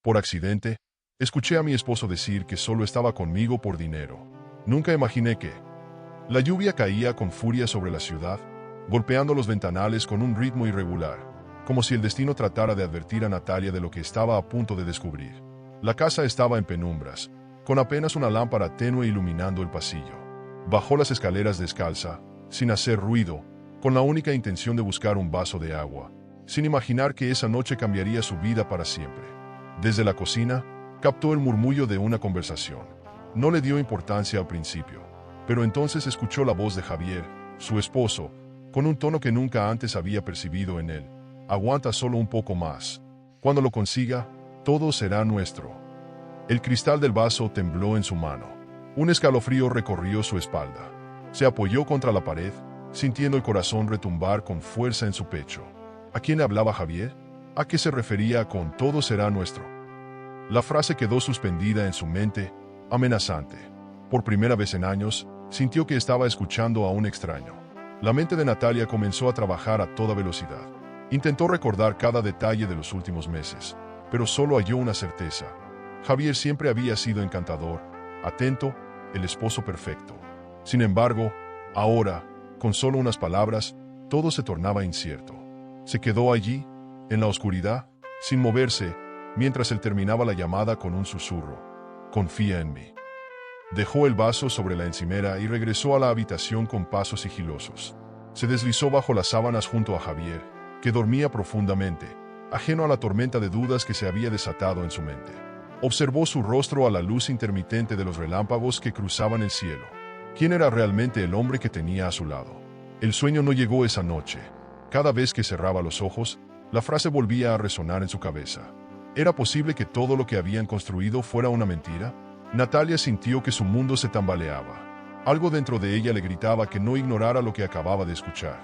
Por accidente, escuché a mi esposo decir que solo estaba conmigo por dinero. Nunca imaginé que... La lluvia caía con furia sobre la ciudad, golpeando los ventanales con un ritmo irregular, como si el destino tratara de advertir a Natalia de lo que estaba a punto de descubrir. La casa estaba en penumbras, con apenas una lámpara tenue iluminando el pasillo. Bajó las escaleras descalza, sin hacer ruido, con la única intención de buscar un vaso de agua, sin imaginar que esa noche cambiaría su vida para siempre. Desde la cocina, captó el murmullo de una conversación. No le dio importancia al principio, pero entonces escuchó la voz de Javier, su esposo, con un tono que nunca antes había percibido en él. Aguanta solo un poco más. Cuando lo consiga, todo será nuestro. El cristal del vaso tembló en su mano. Un escalofrío recorrió su espalda. Se apoyó contra la pared, sintiendo el corazón retumbar con fuerza en su pecho. ¿A quién le hablaba Javier? ¿A qué se refería con todo será nuestro? La frase quedó suspendida en su mente, amenazante. Por primera vez en años, sintió que estaba escuchando a un extraño. La mente de Natalia comenzó a trabajar a toda velocidad. Intentó recordar cada detalle de los últimos meses, pero solo halló una certeza. Javier siempre había sido encantador, atento, el esposo perfecto. Sin embargo, ahora, con solo unas palabras, todo se tornaba incierto. Se quedó allí, en la oscuridad, sin moverse, mientras él terminaba la llamada con un susurro. Confía en mí. Dejó el vaso sobre la encimera y regresó a la habitación con pasos sigilosos. Se deslizó bajo las sábanas junto a Javier, que dormía profundamente, ajeno a la tormenta de dudas que se había desatado en su mente. Observó su rostro a la luz intermitente de los relámpagos que cruzaban el cielo. ¿Quién era realmente el hombre que tenía a su lado? El sueño no llegó esa noche. Cada vez que cerraba los ojos, la frase volvía a resonar en su cabeza. ¿Era posible que todo lo que habían construido fuera una mentira? Natalia sintió que su mundo se tambaleaba. Algo dentro de ella le gritaba que no ignorara lo que acababa de escuchar.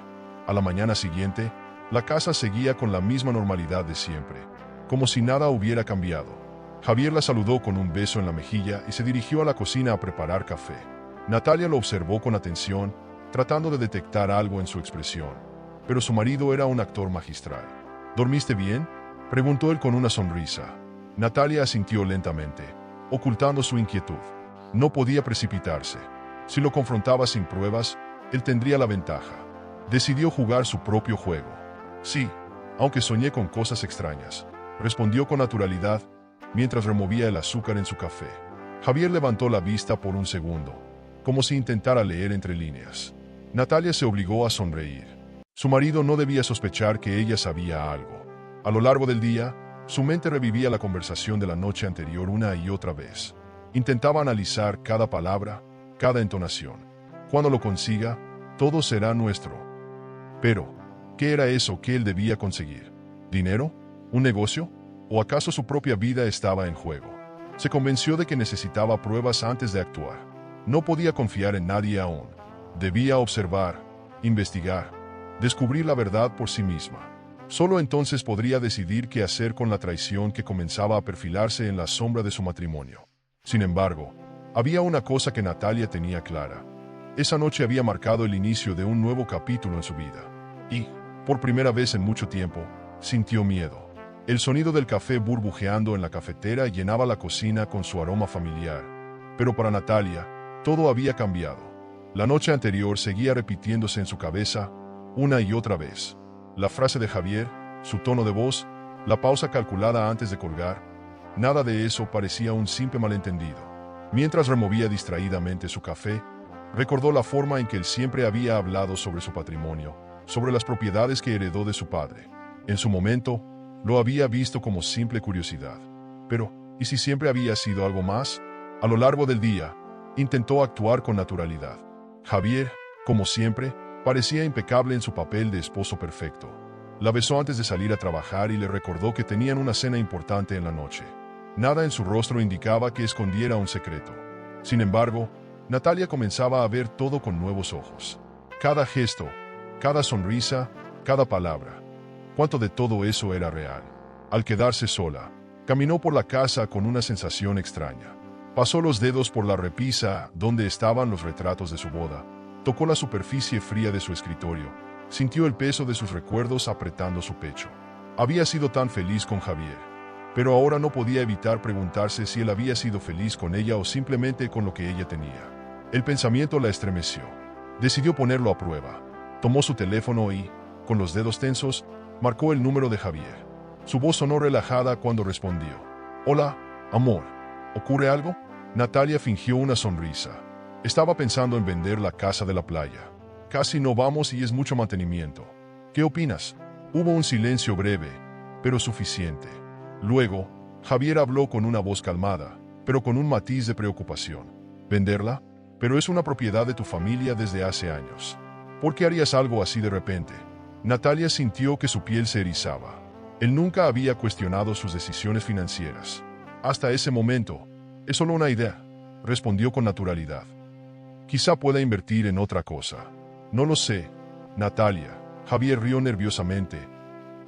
A la mañana siguiente, la casa seguía con la misma normalidad de siempre, como si nada hubiera cambiado. Javier la saludó con un beso en la mejilla y se dirigió a la cocina a preparar café. Natalia lo observó con atención, tratando de detectar algo en su expresión. Pero su marido era un actor magistral. ¿Dormiste bien?, preguntó él con una sonrisa. Natalia asintió lentamente, ocultando su inquietud. No podía precipitarse. Si lo confrontaba sin pruebas, él tendría la ventaja. Decidió jugar su propio juego. Sí, aunque soñé con cosas extrañas, respondió con naturalidad, mientras removía el azúcar en su café. Javier levantó la vista por un segundo, como si intentara leer entre líneas. Natalia se obligó a sonreír. Su marido no debía sospechar que ella sabía algo. A lo largo del día, su mente revivía la conversación de la noche anterior una y otra vez. Intentaba analizar cada palabra, cada entonación. Cuando lo consiga, todo será nuestro. Pero, ¿qué era eso que él debía conseguir? ¿Dinero? ¿Un negocio? ¿O acaso su propia vida estaba en juego? Se convenció de que necesitaba pruebas antes de actuar. No podía confiar en nadie aún. Debía observar, investigar, descubrir la verdad por sí misma. Solo entonces podría decidir qué hacer con la traición que comenzaba a perfilarse en la sombra de su matrimonio. Sin embargo, había una cosa que Natalia tenía clara. Esa noche había marcado el inicio de un nuevo capítulo en su vida. Y, por primera vez en mucho tiempo, sintió miedo. El sonido del café burbujeando en la cafetera llenaba la cocina con su aroma familiar. Pero para Natalia, todo había cambiado. La noche anterior seguía repitiéndose en su cabeza, una y otra vez. La frase de Javier, su tono de voz, la pausa calculada antes de colgar, nada de eso parecía un simple malentendido. Mientras removía distraídamente su café, recordó la forma en que él siempre había hablado sobre su patrimonio, sobre las propiedades que heredó de su padre. En su momento, lo había visto como simple curiosidad. Pero, ¿y si siempre había sido algo más? A lo largo del día, intentó actuar con naturalidad. Javier, como siempre, parecía impecable en su papel de esposo perfecto. La besó antes de salir a trabajar y le recordó que tenían una cena importante en la noche. Nada en su rostro indicaba que escondiera un secreto. Sin embargo, Natalia comenzaba a ver todo con nuevos ojos. Cada gesto, cada sonrisa, cada palabra. ¿Cuánto de todo eso era real? Al quedarse sola, caminó por la casa con una sensación extraña. Pasó los dedos por la repisa donde estaban los retratos de su boda. Tocó la superficie fría de su escritorio. Sintió el peso de sus recuerdos apretando su pecho. Había sido tan feliz con Javier. pero ahora no podía evitar preguntarse si él había sido feliz con ella o simplemente con lo que ella tenía. El pensamiento la estremeció. Decidió ponerlo a prueba. Tomó su teléfono y, con los dedos tensos, marcó el número de Javier. Su voz sonó relajada cuando respondió. «Hola, amor. ¿Ocurre algo?» Natalia fingió una sonrisa. Estaba pensando en vender la casa de la playa. Casi no vamos y es mucho mantenimiento. ¿Qué opinas? Hubo un silencio breve, pero suficiente. Luego, Javier habló con una voz calmada, pero con un matiz de preocupación. ¿Venderla? Pero es una propiedad de tu familia desde hace años. ¿Por qué harías algo así de repente? Natalia sintió que su piel se erizaba. Él nunca había cuestionado sus decisiones financieras. Hasta ese momento, es solo una idea, respondió con naturalidad. Quizá pueda invertir en otra cosa. No lo sé, Natalia. Javier rió nerviosamente.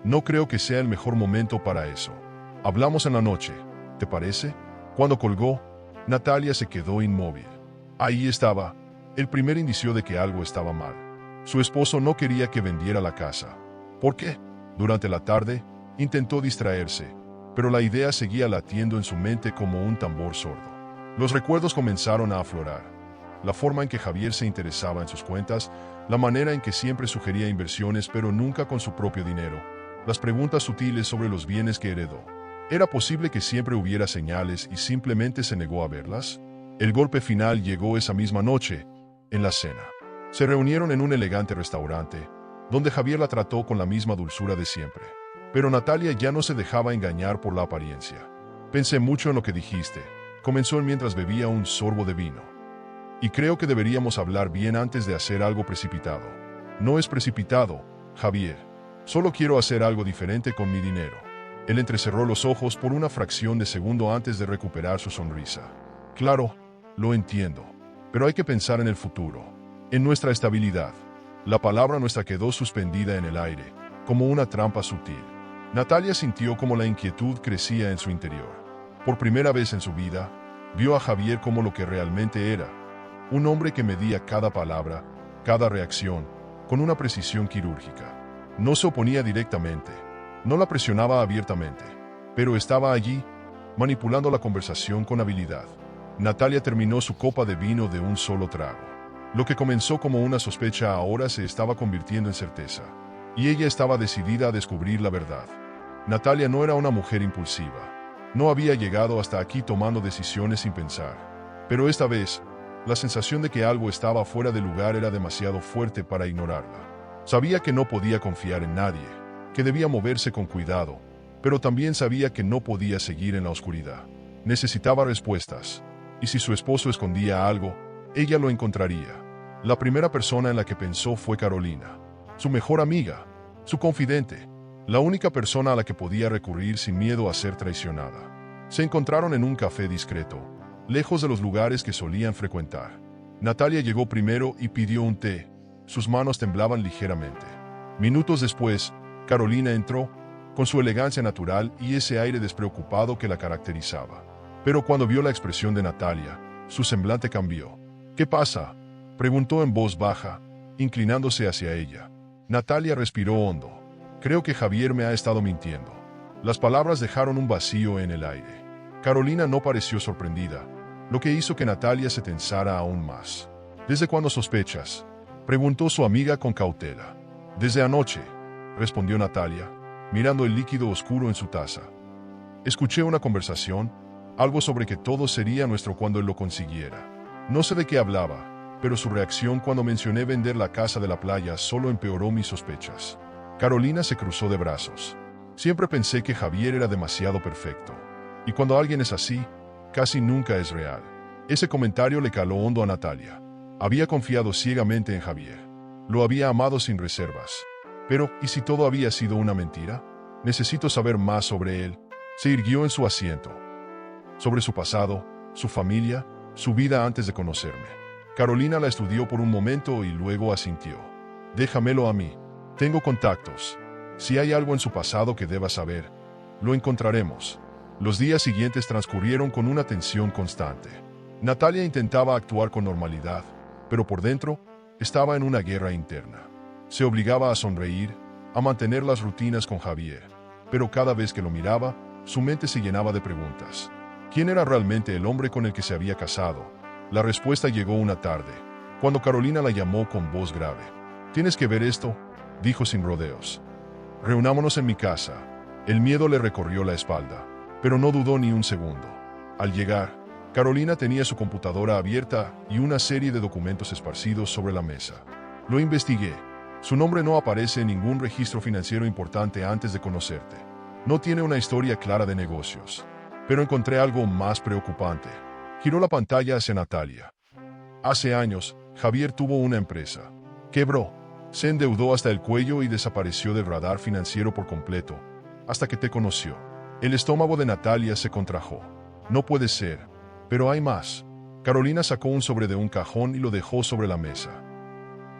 No creo que sea el mejor momento para eso. Hablamos en la noche, ¿te parece? Cuando colgó, Natalia se quedó inmóvil. Ahí estaba, el primer indicio de que algo estaba mal. Su esposo no quería que vendiera la casa. ¿Por qué? Durante la tarde, intentó distraerse, pero la idea seguía latiendo en su mente como un tambor sordo. Los recuerdos comenzaron a aflorar. La forma en que Javier se interesaba en sus cuentas, la manera en que siempre sugería inversiones pero nunca con su propio dinero, las preguntas sutiles sobre los bienes que heredó. ¿Era posible que siempre hubiera señales y simplemente se negó a verlas? El golpe final llegó esa misma noche, en la cena. Se reunieron en un elegante restaurante, donde Javier la trató con la misma dulzura de siempre. Pero Natalia ya no se dejaba engañar por la apariencia. Pensé mucho en lo que dijiste, comenzó él mientras bebía un sorbo de vino. Y creo que deberíamos hablar bien antes de hacer algo precipitado. No es precipitado, Javier. Solo quiero hacer algo diferente con mi dinero. Él entrecerró los ojos por una fracción de segundo antes de recuperar su sonrisa. Claro, lo entiendo. Pero hay que pensar en el futuro, en nuestra estabilidad. La palabra nuestra quedó suspendida en el aire, como una trampa sutil. Natalia sintió como la inquietud crecía en su interior. Por primera vez en su vida, vio a Javier como lo que realmente era. Un hombre que medía cada palabra, cada reacción, con una precisión quirúrgica. No se oponía directamente, no la presionaba abiertamente, pero estaba allí, manipulando la conversación con habilidad. Natalia terminó su copa de vino de un solo trago. Lo que comenzó como una sospecha ahora se estaba convirtiendo en certeza. Y ella estaba decidida a descubrir la verdad. Natalia no era una mujer impulsiva. No había llegado hasta aquí tomando decisiones sin pensar. Pero esta vez, la sensación de que algo estaba fuera de lugar era demasiado fuerte para ignorarla. Sabía que no podía confiar en nadie, que debía moverse con cuidado, pero también sabía que no podía seguir en la oscuridad. Necesitaba respuestas, y si su esposo escondía algo, ella lo encontraría. La primera persona en la que pensó fue Carolina, su mejor amiga, su confidente, la única persona a la que podía recurrir sin miedo a ser traicionada. Se encontraron en un café discreto, lejos de los lugares que solían frecuentar. Natalia llegó primero y pidió un té. Sus manos temblaban ligeramente. Minutos después, Carolina entró, con su elegancia natural y ese aire despreocupado que la caracterizaba. Pero cuando vio la expresión de Natalia, su semblante cambió. «¿Qué pasa?», preguntó en voz baja, inclinándose hacia ella. Natalia respiró hondo. «Creo que Javier me ha estado mintiendo». Las palabras dejaron un vacío en el aire. Carolina no pareció sorprendida, lo que hizo que Natalia se tensara aún más. «¿Desde cuándo sospechas?», preguntó su amiga con cautela. «Desde anoche», respondió Natalia, mirando el líquido oscuro en su taza. «Escuché una conversación, algo sobre que todo sería nuestro cuando él lo consiguiera. No sé de qué hablaba, pero su reacción cuando mencioné vender la casa de la playa solo empeoró mis sospechas». Carolina se cruzó de brazos. «Siempre pensé que Javier era demasiado perfecto. Y cuando alguien es así, casi nunca es real». Ese comentario le caló hondo a Natalia. Había confiado ciegamente en Javier. Lo había amado sin reservas. Pero, ¿y si todo había sido una mentira? Necesito saber más sobre él. Se irguió en su asiento. Sobre su pasado, su familia, su vida antes de conocerme. Carolina la estudió por un momento y luego asintió. «Déjamelo a mí. Tengo contactos. Si hay algo en su pasado que deba saber, lo encontraremos». Los días siguientes transcurrieron con una tensión constante. Natalia intentaba actuar con normalidad, pero por dentro estaba en una guerra interna. Se obligaba a sonreír, a mantener las rutinas con Javier, pero cada vez que lo miraba, Su mente se llenaba de preguntas. ¿Quién era realmente el hombre con el que se había casado? La respuesta llegó una tarde, cuando Carolina la llamó con voz grave. «Tienes que ver esto», dijo sin rodeos. «Reunámonos en mi casa». El miedo le recorrió la espalda, pero no dudó ni un segundo. Al llegar, Carolina tenía su computadora abierta y una serie de documentos esparcidos sobre la mesa. «Lo investigué. Su nombre no aparece en ningún registro financiero importante antes de conocerte. No tiene una historia clara de negocios. Pero encontré algo más preocupante». Giró la pantalla hacia Natalia. Hace años, Javier tuvo una empresa. Quebró. Se endeudó hasta el cuello y desapareció del radar financiero por completo, hasta que te conoció. El estómago de Natalia se contrajo. «No puede ser. Pero hay más». Carolina sacó un sobre de un cajón y lo dejó sobre la mesa.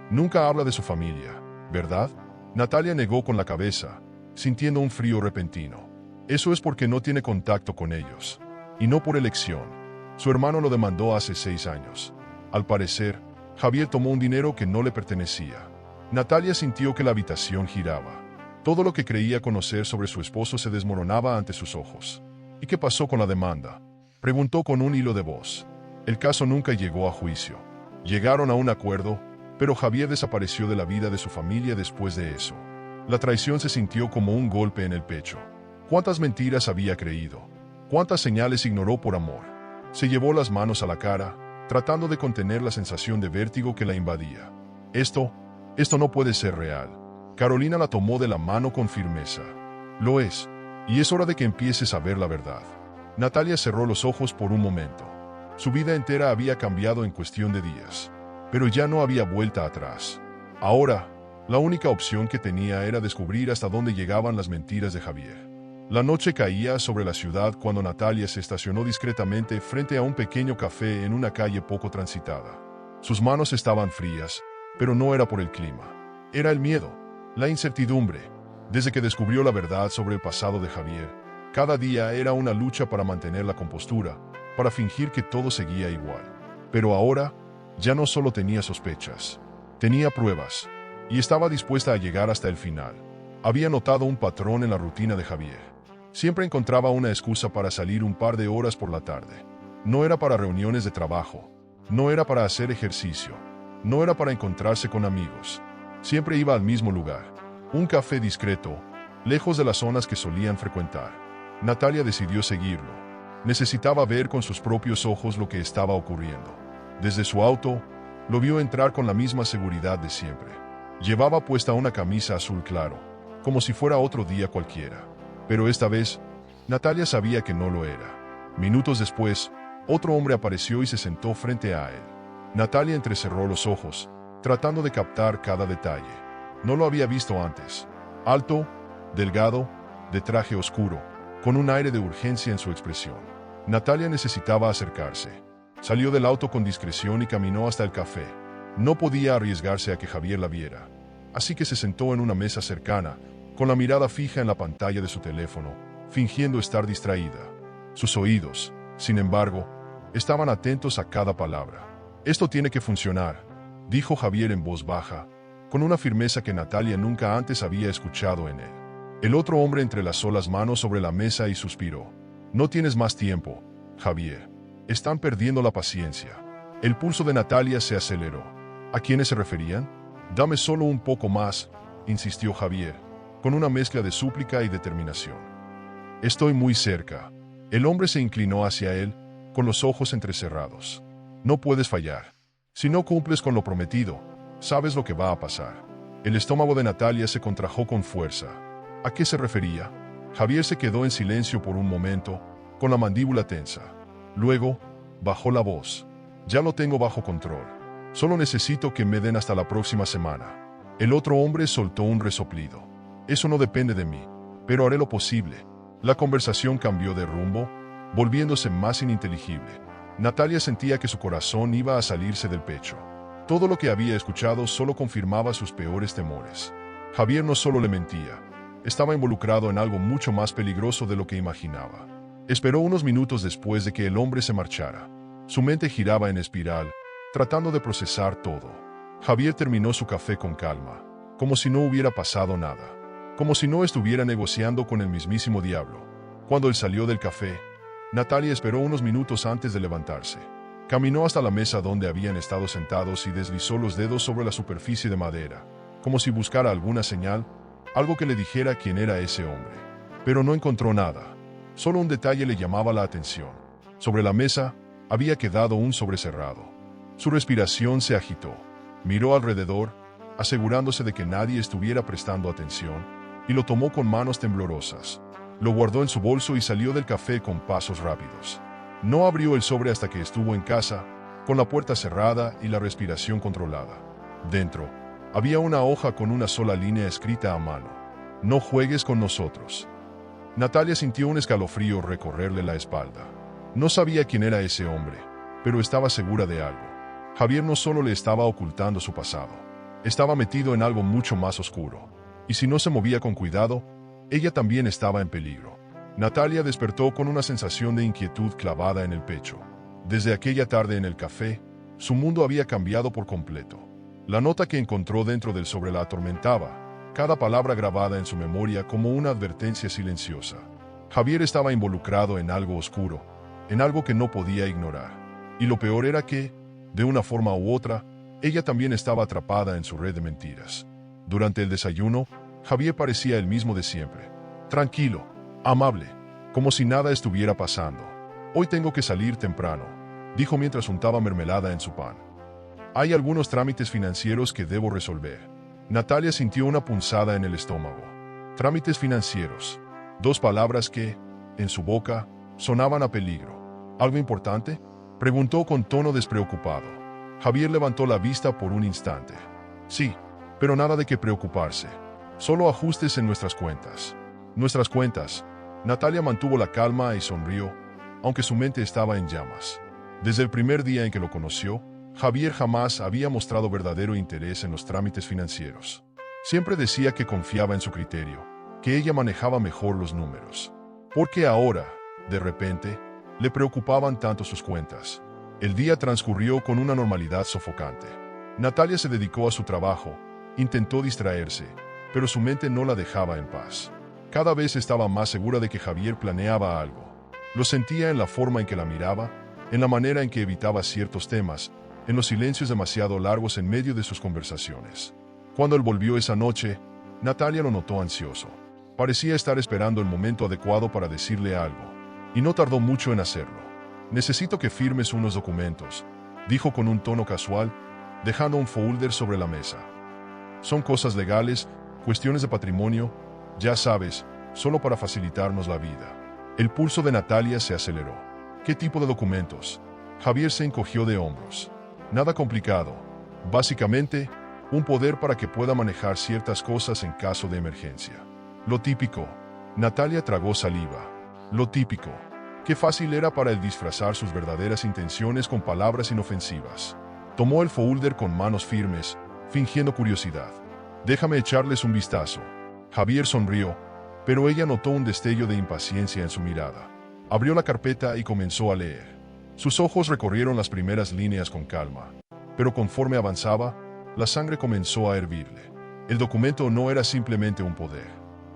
«Nunca habla de su familia, ¿verdad?». Natalia negó con la cabeza, sintiendo un frío repentino. «Eso es porque no tiene contacto con ellos. Y no por elección. Su hermano lo demandó hace 6 años. Al parecer, Javier tomó un dinero que no le pertenecía». Natalia sintió que la habitación giraba. Todo lo que creía conocer sobre su esposo se desmoronaba ante sus ojos. «¿Y qué pasó con la demanda?», preguntó con un hilo de voz. «El caso nunca llegó a juicio. Llegaron a un acuerdo, pero Javier desapareció de la vida de su familia después de eso». La traición se sintió como un golpe en el pecho. ¿Cuántas mentiras había creído? ¿Cuántas señales ignoró por amor? Se llevó las manos a la cara, tratando de contener la sensación de vértigo que la invadía. Esto no puede ser real». Carolina la tomó de la mano con firmeza. «Lo es, y es hora de que empieces a ver la verdad». Natalia cerró los ojos por un momento. Su vida entera había cambiado en cuestión de días, pero ya no había vuelta atrás. Ahora, la única opción que tenía era descubrir hasta dónde llegaban las mentiras de Javier. La noche caía sobre la ciudad cuando Natalia se estacionó discretamente frente a un pequeño café en una calle poco transitada. Sus manos estaban frías, pero no era por el clima. Era el miedo, la incertidumbre. Desde que descubrió la verdad sobre el pasado de Javier, cada día era una lucha para mantener la compostura, para fingir que todo seguía igual. Pero ahora, ya no solo tenía sospechas, tenía pruebas, y estaba dispuesta a llegar hasta el final. Había notado un patrón en la rutina de Javier. Siempre encontraba una excusa para salir un par de horas por la tarde. No era para reuniones de trabajo, no era para hacer ejercicio, no era para encontrarse con amigos. Siempre iba al mismo lugar, un café discreto, lejos de las zonas que solían frecuentar. Natalia decidió seguirlo. Necesitaba ver con sus propios ojos lo que estaba ocurriendo. Desde su auto, lo vio entrar con la misma seguridad de siempre. Llevaba puesta una camisa azul claro, como si fuera otro día cualquiera. Pero esta vez, Natalia sabía que no lo era. Minutos después, otro hombre apareció y se sentó frente a él. Natalia entrecerró los ojos, tratando de captar cada detalle. No lo había visto antes. Alto, delgado, de traje oscuro, con un aire de urgencia en su expresión. Natalia necesitaba acercarse. Salió del auto con discreción y caminó hasta el café. No podía arriesgarse a que Javier la viera. Así que se sentó en una mesa cercana, con la mirada fija en la pantalla de su teléfono, fingiendo estar distraída. Sus oídos, sin embargo, estaban atentos a cada palabra. «Esto tiene que funcionar», dijo Javier en voz baja, con una firmeza que Natalia nunca antes había escuchado en él. El otro hombre entrelazó las manos sobre la mesa y suspiró. «No tienes más tiempo, Javier. Están perdiendo la paciencia». El pulso de Natalia se aceleró. ¿A quiénes se referían? «Dame solo un poco más», insistió Javier, con una mezcla de súplica y determinación. «Estoy muy cerca». El hombre se inclinó hacia él, con los ojos entrecerrados. «No puedes fallar. Si no cumples con lo prometido, sabes lo que va a pasar». El estómago de Natalia se contrajo con fuerza. ¿A qué se refería? Javier se quedó en silencio por un momento, con la mandíbula tensa. Luego, bajó la voz. «Ya lo tengo bajo control. Solo necesito que me den hasta la próxima semana». El otro hombre soltó un resoplido. «Eso no depende de mí, pero haré lo posible». La conversación cambió de rumbo, volviéndose más ininteligible. Natalia sentía que su corazón iba a salirse del pecho. Todo lo que había escuchado solo confirmaba sus peores temores. Javier no solo le mentía, estaba involucrado en algo mucho más peligroso de lo que imaginaba. Esperó unos minutos después de que el hombre se marchara. Su mente giraba en espiral, tratando de procesar todo. Javier terminó su café con calma, como si no hubiera pasado nada, como si no estuviera negociando con el mismísimo diablo. Cuando él salió del café, Natalia esperó unos minutos antes de levantarse. Caminó hasta la mesa donde habían estado sentados y deslizó los dedos sobre la superficie de madera, como si buscara alguna señal, algo que le dijera quién era ese hombre. Pero no encontró nada. Solo un detalle le llamaba la atención. Sobre la mesa había quedado un sobrecerrado. Su respiración se agitó. Miró alrededor, asegurándose de que nadie estuviera prestando atención, y lo tomó con manos temblorosas. Lo guardó en su bolso y salió del café con pasos rápidos. No abrió el sobre hasta que estuvo en casa, con la puerta cerrada y la respiración controlada. Dentro, había una hoja con una sola línea escrita a mano. No juegues con nosotros. Natalia sintió un escalofrío recorrerle la espalda. No sabía quién era ese hombre, pero estaba segura de algo. Javier no solo le estaba ocultando su pasado, estaba metido en algo mucho más oscuro. Y si no se movía con cuidado, ella también estaba en peligro. Natalia despertó con una sensación de inquietud clavada en el pecho. Desde aquella tarde en el café, su mundo había cambiado por completo. La nota que encontró dentro del sobre la atormentaba, cada palabra grabada en su memoria como una advertencia silenciosa. Javier estaba involucrado en algo oscuro, en algo que no podía ignorar. Y lo peor era que, de una forma u otra, ella también estaba atrapada en su red de mentiras. Durante el desayuno, Javier parecía el mismo de siempre. Tranquilo, amable, como si nada estuviera pasando. Hoy tengo que salir temprano, dijo mientras untaba mermelada en su pan. Hay algunos trámites financieros que debo resolver. Natalia sintió una punzada en el estómago. Trámites financieros. Dos palabras que, en su boca, sonaban a peligro. ¿Algo importante?, preguntó con tono despreocupado. Javier levantó la vista por un instante. Sí, pero nada de qué preocuparse. Solo ajustes en nuestras cuentas. Nuestras cuentas. Natalia mantuvo la calma y sonrió, aunque su mente estaba en llamas. Desde el primer día en que lo conoció, Javier jamás había mostrado verdadero interés en los trámites financieros. Siempre decía que confiaba en su criterio, que ella manejaba mejor los números. Porque ahora, de repente, le preocupaban tanto sus cuentas. El día transcurrió con una normalidad sofocante. Natalia se dedicó a su trabajo, intentó distraerse, pero su mente no la dejaba en paz. Cada vez estaba más segura de que Javier planeaba algo. Lo sentía en la forma en que la miraba, en la manera en que evitaba ciertos temas, en los silencios demasiado largos en medio de sus conversaciones. Cuando él volvió esa noche, Natalia lo notó ansioso. Parecía estar esperando el momento adecuado para decirle algo, y no tardó mucho en hacerlo. Necesito que firmes unos documentos, dijo con un tono casual, dejando un folder sobre la mesa. Son cosas legales, cuestiones de patrimonio, ya sabes, solo para facilitarnos la vida. El pulso de Natalia se aceleró. ¿Qué tipo de documentos? Javier se encogió de hombros. Nada complicado. Básicamente, un poder para que pueda manejar ciertas cosas en caso de emergencia. Lo típico. Natalia tragó saliva. Lo típico. Qué fácil era para él disfrazar sus verdaderas intenciones con palabras inofensivas. Tomó el folder con manos firmes, fingiendo curiosidad. Déjame echarles un vistazo. Javier sonrió, pero ella notó un destello de impaciencia en su mirada. Abrió la carpeta y comenzó a leer. Sus ojos recorrieron las primeras líneas con calma, pero conforme avanzaba, la sangre comenzó a hervirle. El documento no era simplemente un poder.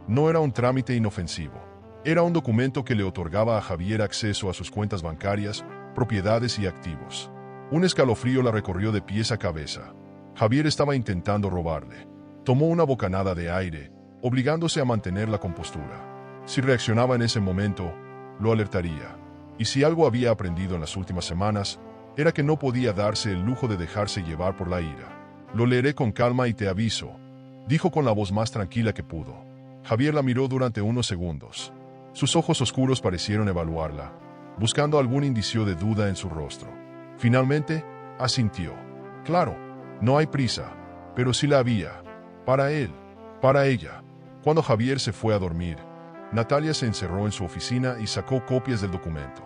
No era un trámite inofensivo. Era un documento que le otorgaba a Javier acceso a sus cuentas bancarias, propiedades y activos. Un escalofrío la recorrió de pies a cabeza. Javier estaba intentando robarle. Tomó una bocanada de aire, obligándose a mantener la compostura. Si reaccionaba en ese momento, lo alertaría. Y si algo había aprendido en las últimas semanas, era que no podía darse el lujo de dejarse llevar por la ira. Lo leeré con calma y te aviso, dijo con la voz más tranquila que pudo. Javier la miró durante unos segundos. Sus ojos oscuros parecieron evaluarla, buscando algún indicio de duda en su rostro. Finalmente, asintió. Claro, no hay prisa, pero sí la había. Para él, para ella. Cuando Javier se fue a dormir, Natalia se encerró en su oficina y sacó copias del documento.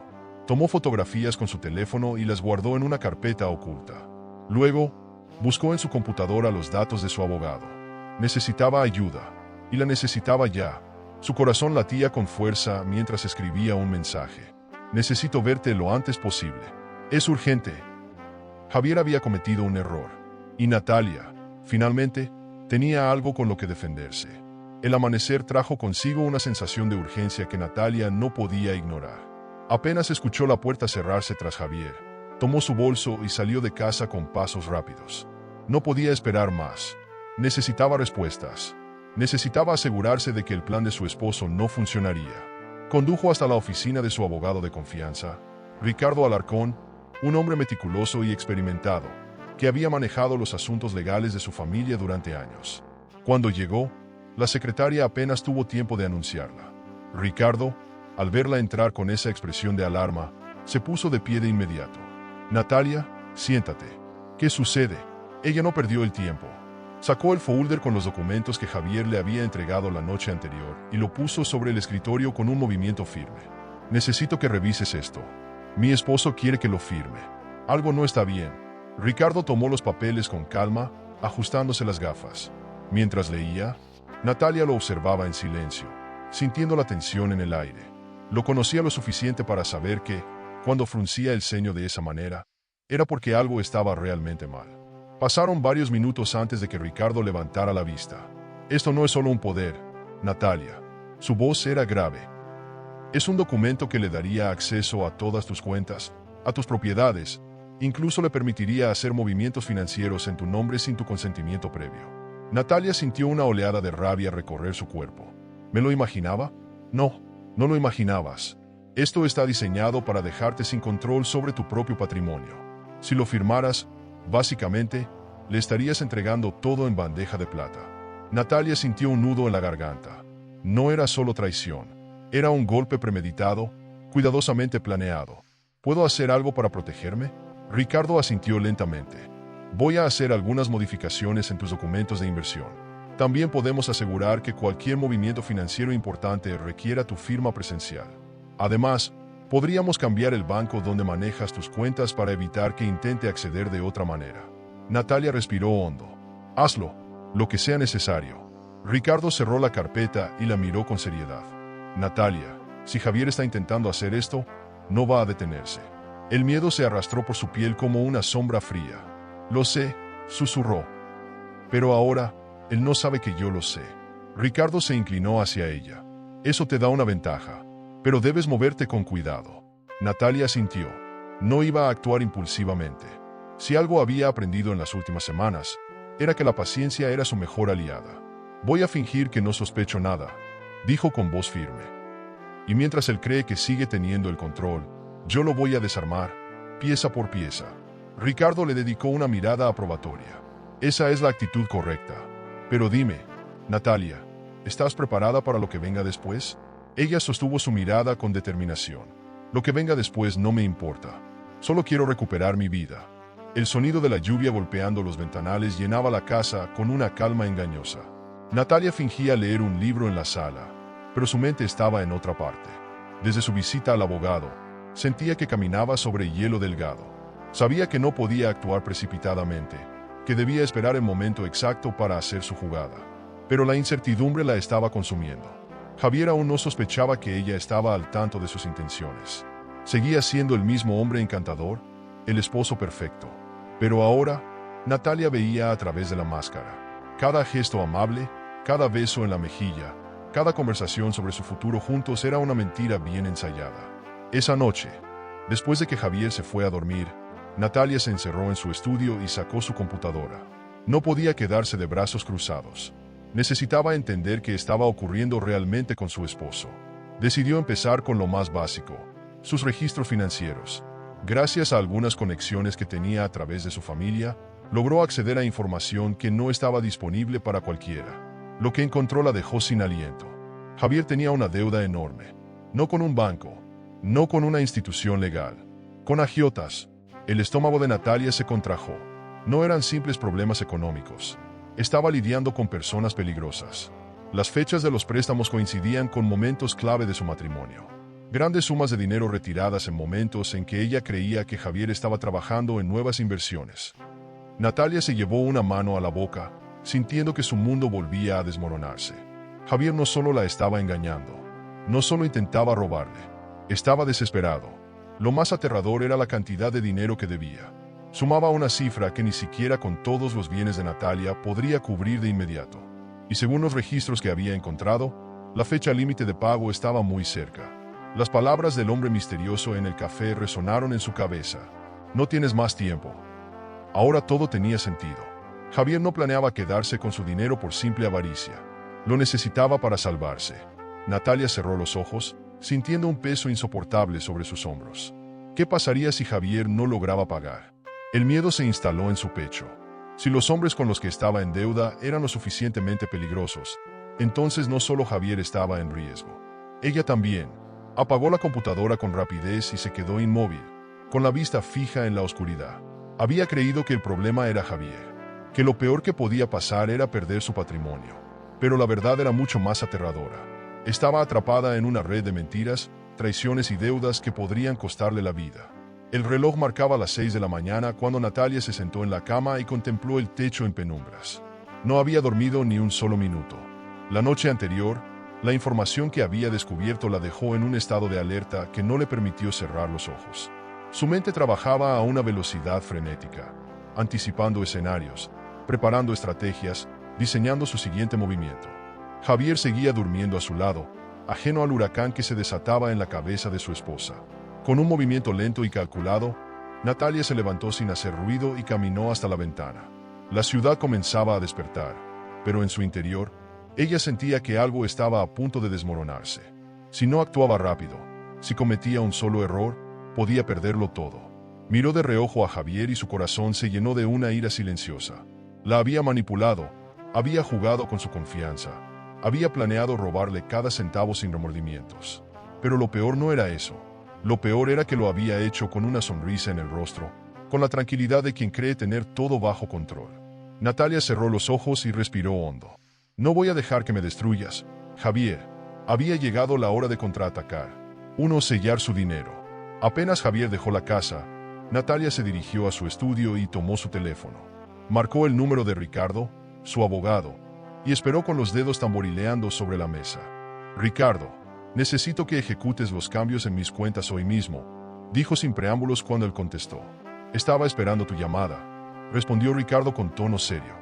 Tomó fotografías con su teléfono y las guardó en una carpeta oculta. Luego, buscó en su computadora los datos de su abogado. Necesitaba ayuda, y la necesitaba ya. Su corazón latía con fuerza mientras escribía un mensaje. Necesito verte lo antes posible. Es urgente. Javier había cometido un error, y Natalia, finalmente, tenía algo con lo que defenderse. El amanecer trajo consigo una sensación de urgencia que Natalia no podía ignorar. Apenas escuchó la puerta cerrarse tras Javier, tomó su bolso y salió de casa con pasos rápidos. No podía esperar más. Necesitaba respuestas. Necesitaba asegurarse de que el plan de su esposo no funcionaría. Condujo hasta la oficina de su abogado de confianza, Ricardo Alarcón, un hombre meticuloso y experimentado, que había manejado los asuntos legales de su familia durante años. Cuando llegó, la secretaria apenas tuvo tiempo de anunciarla. Ricardo, al verla entrar con esa expresión de alarma, se puso de pie de inmediato. «Natalia, siéntate». «¿Qué sucede?» Ella no perdió el tiempo. Sacó el folder con los documentos que Javier le había entregado la noche anterior y lo puso sobre el escritorio con un movimiento firme. «Necesito que revises esto. Mi esposo quiere que lo firme. Algo no está bien». Ricardo tomó los papeles con calma, ajustándose las gafas. Mientras leía, Natalia lo observaba en silencio, sintiendo la tensión en el aire. Lo conocía lo suficiente para saber que, cuando fruncía el ceño de esa manera, era porque algo estaba realmente mal. Pasaron varios minutos antes de que Ricardo levantara la vista. «Esto no es solo un poder, Natalia». Su voz era grave. «Es un documento que le daría acceso a todas tus cuentas, a tus propiedades. Incluso le permitiría hacer movimientos financieros en tu nombre sin tu consentimiento previo». Natalia sintió una oleada de rabia recorrer su cuerpo. ¿Me lo imaginaba? No, no lo imaginabas. Esto está diseñado para dejarte sin control sobre tu propio patrimonio. Si lo firmaras, básicamente, le estarías entregando todo en bandeja de plata. Natalia sintió un nudo en la garganta. No era solo traición. Era un golpe premeditado, cuidadosamente planeado. ¿Puedo hacer algo para protegerme? Ricardo asintió lentamente. Voy a hacer algunas modificaciones en tus documentos de inversión. También podemos asegurar que cualquier movimiento financiero importante requiera tu firma presencial. Además, podríamos cambiar el banco donde manejas tus cuentas para evitar que intente acceder de otra manera. Natalia respiró hondo. Hazlo, lo que sea necesario. Ricardo cerró la carpeta y la miró con seriedad. Natalia, si Javier está intentando hacer esto, no va a detenerse. El miedo se arrastró por su piel como una sombra fría. Lo sé, susurró. Pero ahora, él no sabe que yo lo sé. Ricardo se inclinó hacia ella. Eso te da una ventaja, pero debes moverte con cuidado. Natalia sintió. No iba a actuar impulsivamente. Si algo había aprendido en las últimas semanas, era que la paciencia era su mejor aliada. Voy a fingir que no sospecho nada, dijo con voz firme. Y mientras él cree que sigue teniendo el control, yo lo voy a desarmar, pieza por pieza. Ricardo le dedicó una mirada aprobatoria. Esa es la actitud correcta. Pero dime, Natalia, ¿estás preparada para lo que venga después? Ella sostuvo su mirada con determinación. Lo que venga después no me importa. Solo quiero recuperar mi vida. El sonido de la lluvia golpeando los ventanales llenaba la casa con una calma engañosa. Natalia fingía leer un libro en la sala, pero su mente estaba en otra parte. Desde su visita al abogado, sentía que caminaba sobre hielo delgado. Sabía que no podía actuar precipitadamente, que debía esperar el momento exacto para hacer su jugada. Pero la incertidumbre la estaba consumiendo. Javier aún no sospechaba que ella estaba al tanto de sus intenciones. Seguía siendo el mismo hombre encantador, el esposo perfecto. Pero ahora, Natalia veía a través de la máscara. Cada gesto amable, cada beso en la mejilla, cada conversación sobre su futuro juntos era una mentira bien ensayada. Esa noche, después de que Javier se fue a dormir, Natalia se encerró en su estudio y sacó su computadora. No podía quedarse de brazos cruzados. Necesitaba entender qué estaba ocurriendo realmente con su esposo. Decidió empezar con lo más básico, sus registros financieros. Gracias a algunas conexiones que tenía a través de su familia, logró acceder a información que no estaba disponible para cualquiera. Lo que encontró la dejó sin aliento. Javier tenía una deuda enorme. No con un banco, no con una institución legal, con agiotas. El estómago de Natalia se contrajo. No eran simples problemas económicos. Estaba lidiando con personas peligrosas. Las fechas de los préstamos coincidían con momentos clave de su matrimonio. Grandes sumas de dinero retiradas en momentos en que ella creía que Javier estaba trabajando en nuevas inversiones. Natalia se llevó una mano a la boca, sintiendo que su mundo volvía a desmoronarse. Javier no solo la estaba engañando, no solo intentaba robarle, estaba desesperado. Lo más aterrador era la cantidad de dinero que debía. Sumaba una cifra que ni siquiera con todos los bienes de Natalia podría cubrir de inmediato. y según los registros que había encontrado, la fecha límite de pago estaba muy cerca. Las palabras del hombre misterioso en el café resonaron en su cabeza. No tienes más tiempo. Ahora todo tenía sentido. Javier no planeaba quedarse con su dinero por simple avaricia. Lo necesitaba para salvarse. Natalia cerró los ojos, sintiendo un peso insoportable sobre sus hombros. ¿Qué pasaría si Javier no lograba pagar? El miedo se instaló en su pecho. Si los hombres con los que estaba en deuda eran lo suficientemente peligrosos, entonces no solo Javier estaba en riesgo. Ella también. Apagó la computadora con rapidez y se quedó inmóvil, con la vista fija en la oscuridad. Había creído que el problema era Javier, que lo peor que podía pasar era perder su patrimonio. Pero la verdad era mucho más aterradora. Estaba atrapada en una red de mentiras, traiciones y deudas que podrían costarle la vida. El reloj marcaba las 6 de la mañana cuando Natalia se sentó en la cama y contempló el techo en penumbras. No había dormido ni un solo minuto. La noche anterior, la información que había descubierto la dejó en un estado de alerta que no le permitió cerrar los ojos. Su mente trabajaba a una velocidad frenética, anticipando escenarios, preparando estrategias, diseñando su siguiente movimiento. Javier seguía durmiendo a su lado, ajeno al huracán que se desataba en la cabeza de su esposa. Con un movimiento lento y calculado, Natalia se levantó sin hacer ruido y caminó hasta la ventana. La ciudad comenzaba a despertar, pero en su interior, ella sentía que algo estaba a punto de desmoronarse. Si no actuaba rápido, si cometía un solo error, podía perderlo todo. Miró de reojo a Javier y su corazón se llenó de una ira silenciosa. La había manipulado, había jugado con su confianza, había planeado robarle cada centavo sin remordimientos. Pero lo peor no era eso. Lo peor era que lo había hecho con una sonrisa en el rostro, con la tranquilidad de quien cree tener todo bajo control. Natalia cerró los ojos y respiró hondo. No voy a dejar que me destruyas, Javier. Había llegado la hora de contraatacar. Sellar su dinero. Apenas Javier dejó la casa, Natalia se dirigió a su estudio y tomó su teléfono. Marcó el número de Ricardo, su abogado, y esperó con los dedos tamborileando sobre la mesa. Ricardo, necesito que ejecutes los cambios en mis cuentas hoy mismo, dijo sin preámbulos cuando él contestó. Estaba esperando tu llamada, respondió Ricardo con tono serio.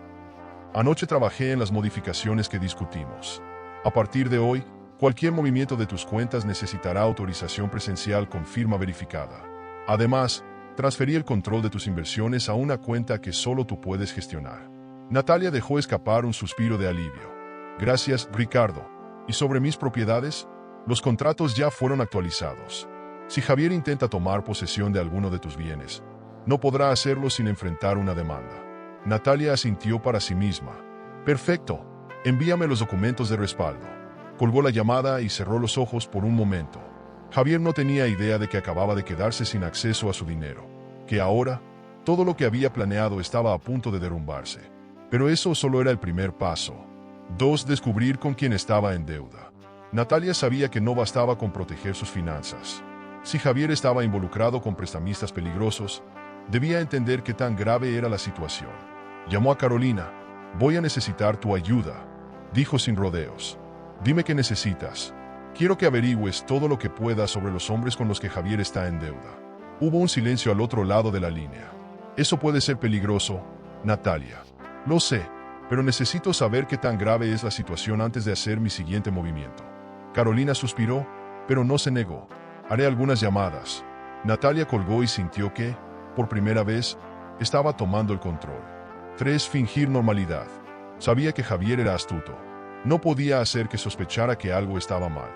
Anoche trabajé en las modificaciones que discutimos. A partir de hoy, cualquier movimiento de tus cuentas necesitará autorización presencial con firma verificada. Además, transferí el control de tus inversiones a una cuenta que solo tú puedes gestionar. Natalia dejó escapar un suspiro de alivio. Gracias, Ricardo. ¿Y sobre mis propiedades? Los contratos ya fueron actualizados. Si Javier intenta tomar posesión de alguno de tus bienes, no podrá hacerlo sin enfrentar una demanda. Natalia asintió para sí misma. Perfecto. Envíame los documentos de respaldo. Colgó la llamada y cerró los ojos por un momento. Javier no tenía idea de que acababa de quedarse sin acceso a su dinero, que ahora, todo lo que había planeado estaba a punto de derrumbarse. Pero eso solo era el primer paso. 2. Descubrir con quién estaba en deuda. Natalia sabía que no bastaba con proteger sus finanzas. Si Javier estaba involucrado con prestamistas peligrosos, debía entender qué tan grave era la situación. Llamó a Carolina. Voy a necesitar tu ayuda, dijo sin rodeos. Dime qué necesitas. Quiero que averigües todo lo que puedas sobre los hombres con los que Javier está en deuda. Hubo un silencio al otro lado de la línea. Eso puede ser peligroso, Natalia. Lo sé, pero necesito saber qué tan grave es la situación antes de hacer mi siguiente movimiento. Carolina suspiró, pero no se negó. Haré algunas llamadas. Natalia colgó y sintió que, por primera vez, estaba tomando el control. 3. Fingir normalidad. Sabía que Javier era astuto. No podía hacer que sospechara que algo estaba mal.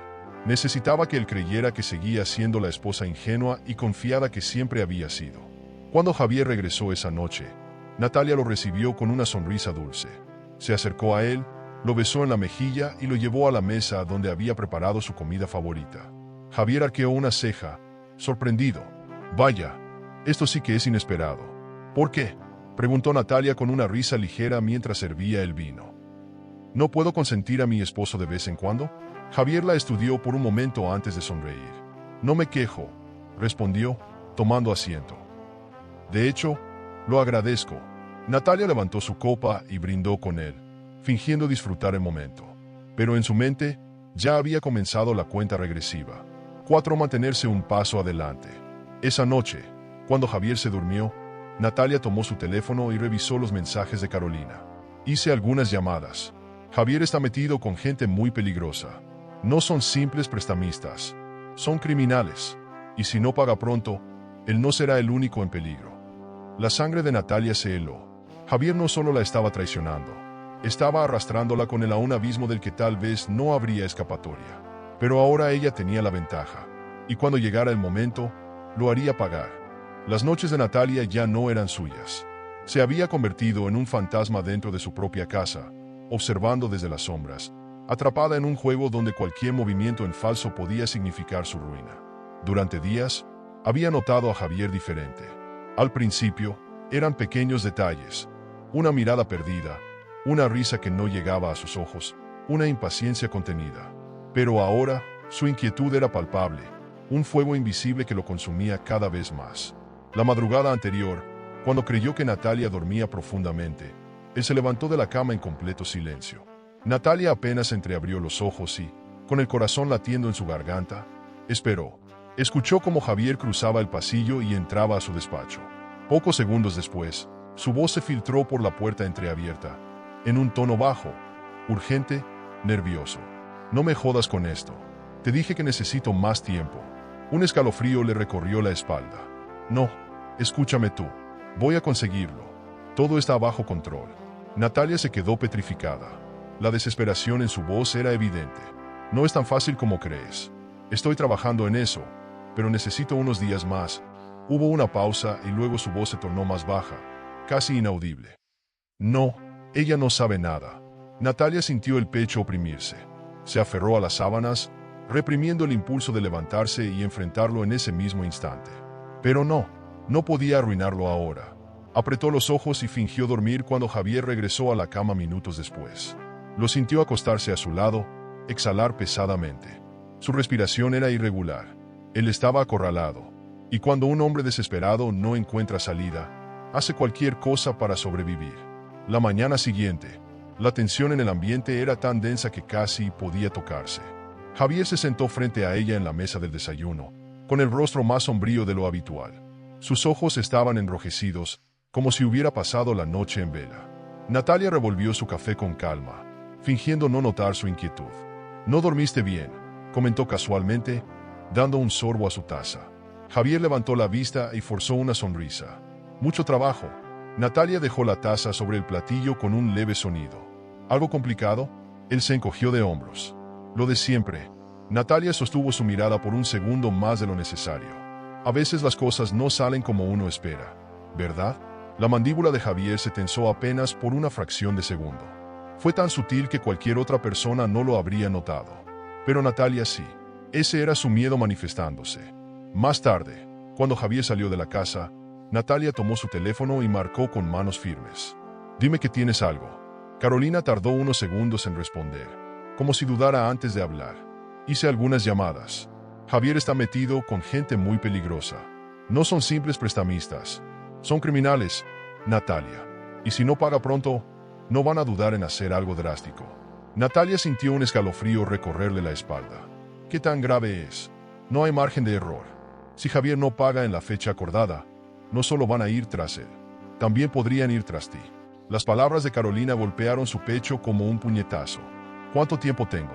Necesitaba que él creyera que seguía siendo la esposa ingenua y confiada que siempre había sido. Cuando Javier regresó esa noche, Natalia lo recibió con una sonrisa dulce. Se acercó a él, lo besó en la mejilla y lo llevó a la mesa donde había preparado su comida favorita. Javier arqueó una ceja, sorprendido. Vaya, esto sí que es inesperado. ¿Por qué?, preguntó Natalia con una risa ligera mientras servía el vino. ¿No puedo consentir a mi esposo de vez en cuando? Javier la estudió por un momento antes de sonreír. No me quejo, respondió, tomando asiento. De hecho, lo agradezco. Natalia levantó su copa y brindó con él, fingiendo disfrutar el momento. Pero en su mente, ya había comenzado la cuenta regresiva. 4. Mantenerse un paso adelante. Esa noche, cuando Javier se durmió, Natalia tomó su teléfono y revisó los mensajes de Carolina. Hice algunas llamadas. Javier está metido con gente muy peligrosa. No son simples prestamistas. Son criminales. Y si no paga pronto, él no será el único en peligro. La sangre de Natalia se heló. Javier no solo la estaba traicionando, estaba arrastrándola con él a un abismo del que tal vez no habría escapatoria. Pero ahora ella tenía la ventaja, y cuando llegara el momento, lo haría pagar. Las noches de Natalia ya no eran suyas. Se había convertido en un fantasma dentro de su propia casa, observando desde las sombras, atrapada en un juego donde cualquier movimiento en falso podía significar su ruina. Durante días, había notado a Javier diferente. Al principio, eran pequeños detalles, una mirada perdida, una risa que no llegaba a sus ojos, una impaciencia contenida. Pero ahora, su inquietud era palpable, un fuego invisible que lo consumía cada vez más. La madrugada anterior, cuando creyó que Natalia dormía profundamente, él se levantó de la cama en completo silencio. Natalia apenas entreabrió los ojos y, con el corazón latiendo en su garganta, esperó. Escuchó cómo Javier cruzaba el pasillo y entraba a su despacho. Pocos segundos después, su voz se filtró por la puerta entreabierta, en un tono bajo, urgente, nervioso. No me jodas con esto. Te dije que necesito más tiempo. Un escalofrío le recorrió la espalda. No, escúchame tú. Voy a conseguirlo. Todo está bajo control. Natalia se quedó petrificada. La desesperación en su voz era evidente. No es tan fácil como crees. Estoy trabajando en eso, pero necesito unos días más. Hubo una pausa y luego su voz se tornó más baja, casi inaudible. No, ella no sabe nada. Natalia sintió el pecho oprimirse. Se aferró a las sábanas, reprimiendo el impulso de levantarse y enfrentarlo en ese mismo instante. Pero no podía arruinarlo ahora. Apretó los ojos y fingió dormir cuando Javier regresó a la cama minutos después. Lo sintió acostarse a su lado, exhalar pesadamente. Su respiración era irregular. Él estaba acorralado. Y cuando un hombre desesperado no encuentra salida, hace cualquier cosa para sobrevivir. La mañana siguiente, la tensión en el ambiente era tan densa que casi podía tocarse. Javier se sentó frente a ella en la mesa del desayuno, con el rostro más sombrío de lo habitual. Sus ojos estaban enrojecidos, como si hubiera pasado la noche en vela. Natalia revolvió su café con calma, fingiendo no notar su inquietud. «No dormiste bien», comentó casualmente, dando un sorbo a su taza. Javier levantó la vista y forzó una sonrisa. «Mucho trabajo». Natalia dejó la taza sobre el platillo con un leve sonido. «¿Algo complicado?» Él se encogió de hombros. «Lo de siempre». Natalia sostuvo su mirada por un segundo más de lo necesario. «A veces las cosas no salen como uno espera, ¿verdad?» La mandíbula de Javier se tensó apenas por una fracción de segundo. Fue tan sutil que cualquier otra persona no lo habría notado. Pero Natalia sí. Ese era su miedo manifestándose. Más tarde, cuando Javier salió de la casa, Natalia tomó su teléfono y marcó con manos firmes. «Dime que tienes algo». Carolina tardó unos segundos en responder, como si dudara antes de hablar. «Hice algunas llamadas. Javier está metido con gente muy peligrosa. No son simples prestamistas. Son criminales, Natalia. Y si no paga pronto, no van a dudar en hacer algo drástico». Natalia sintió un escalofrío recorrerle la espalda. «¿Qué tan grave es?» «No hay margen de error. Si Javier no paga en la fecha acordada, no solo van a ir tras él, también podrían ir tras ti». Las palabras de Carolina golpearon su pecho como un puñetazo. «¿Cuánto tiempo tengo?»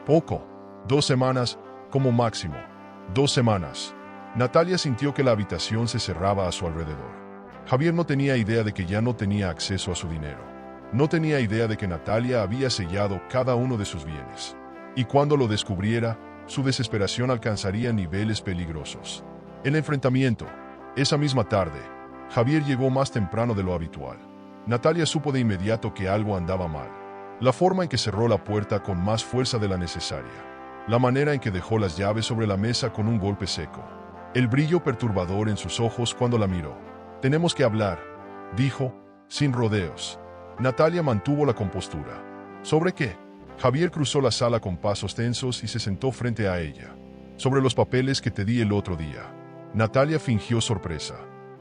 «Poco. 2 semanas, como máximo. 2 semanas». Natalia sintió que la habitación se cerraba a su alrededor. Javier no tenía idea de que ya no tenía acceso a su dinero. No tenía idea de que Natalia había sellado cada uno de sus bienes. Y cuando lo descubriera, su desesperación alcanzaría niveles peligrosos. El enfrentamiento. Esa misma tarde, Javier llegó más temprano de lo habitual. Natalia supo de inmediato que algo andaba mal. La forma en que cerró la puerta con más fuerza de la necesaria. La manera en que dejó las llaves sobre la mesa con un golpe seco. El brillo perturbador en sus ojos cuando la miró. «Tenemos que hablar», dijo, sin rodeos. Natalia mantuvo la compostura. «¿Sobre qué?» Javier cruzó la sala con pasos tensos y se sentó frente a ella. «Sobre los papeles que te di el otro día». Natalia fingió sorpresa.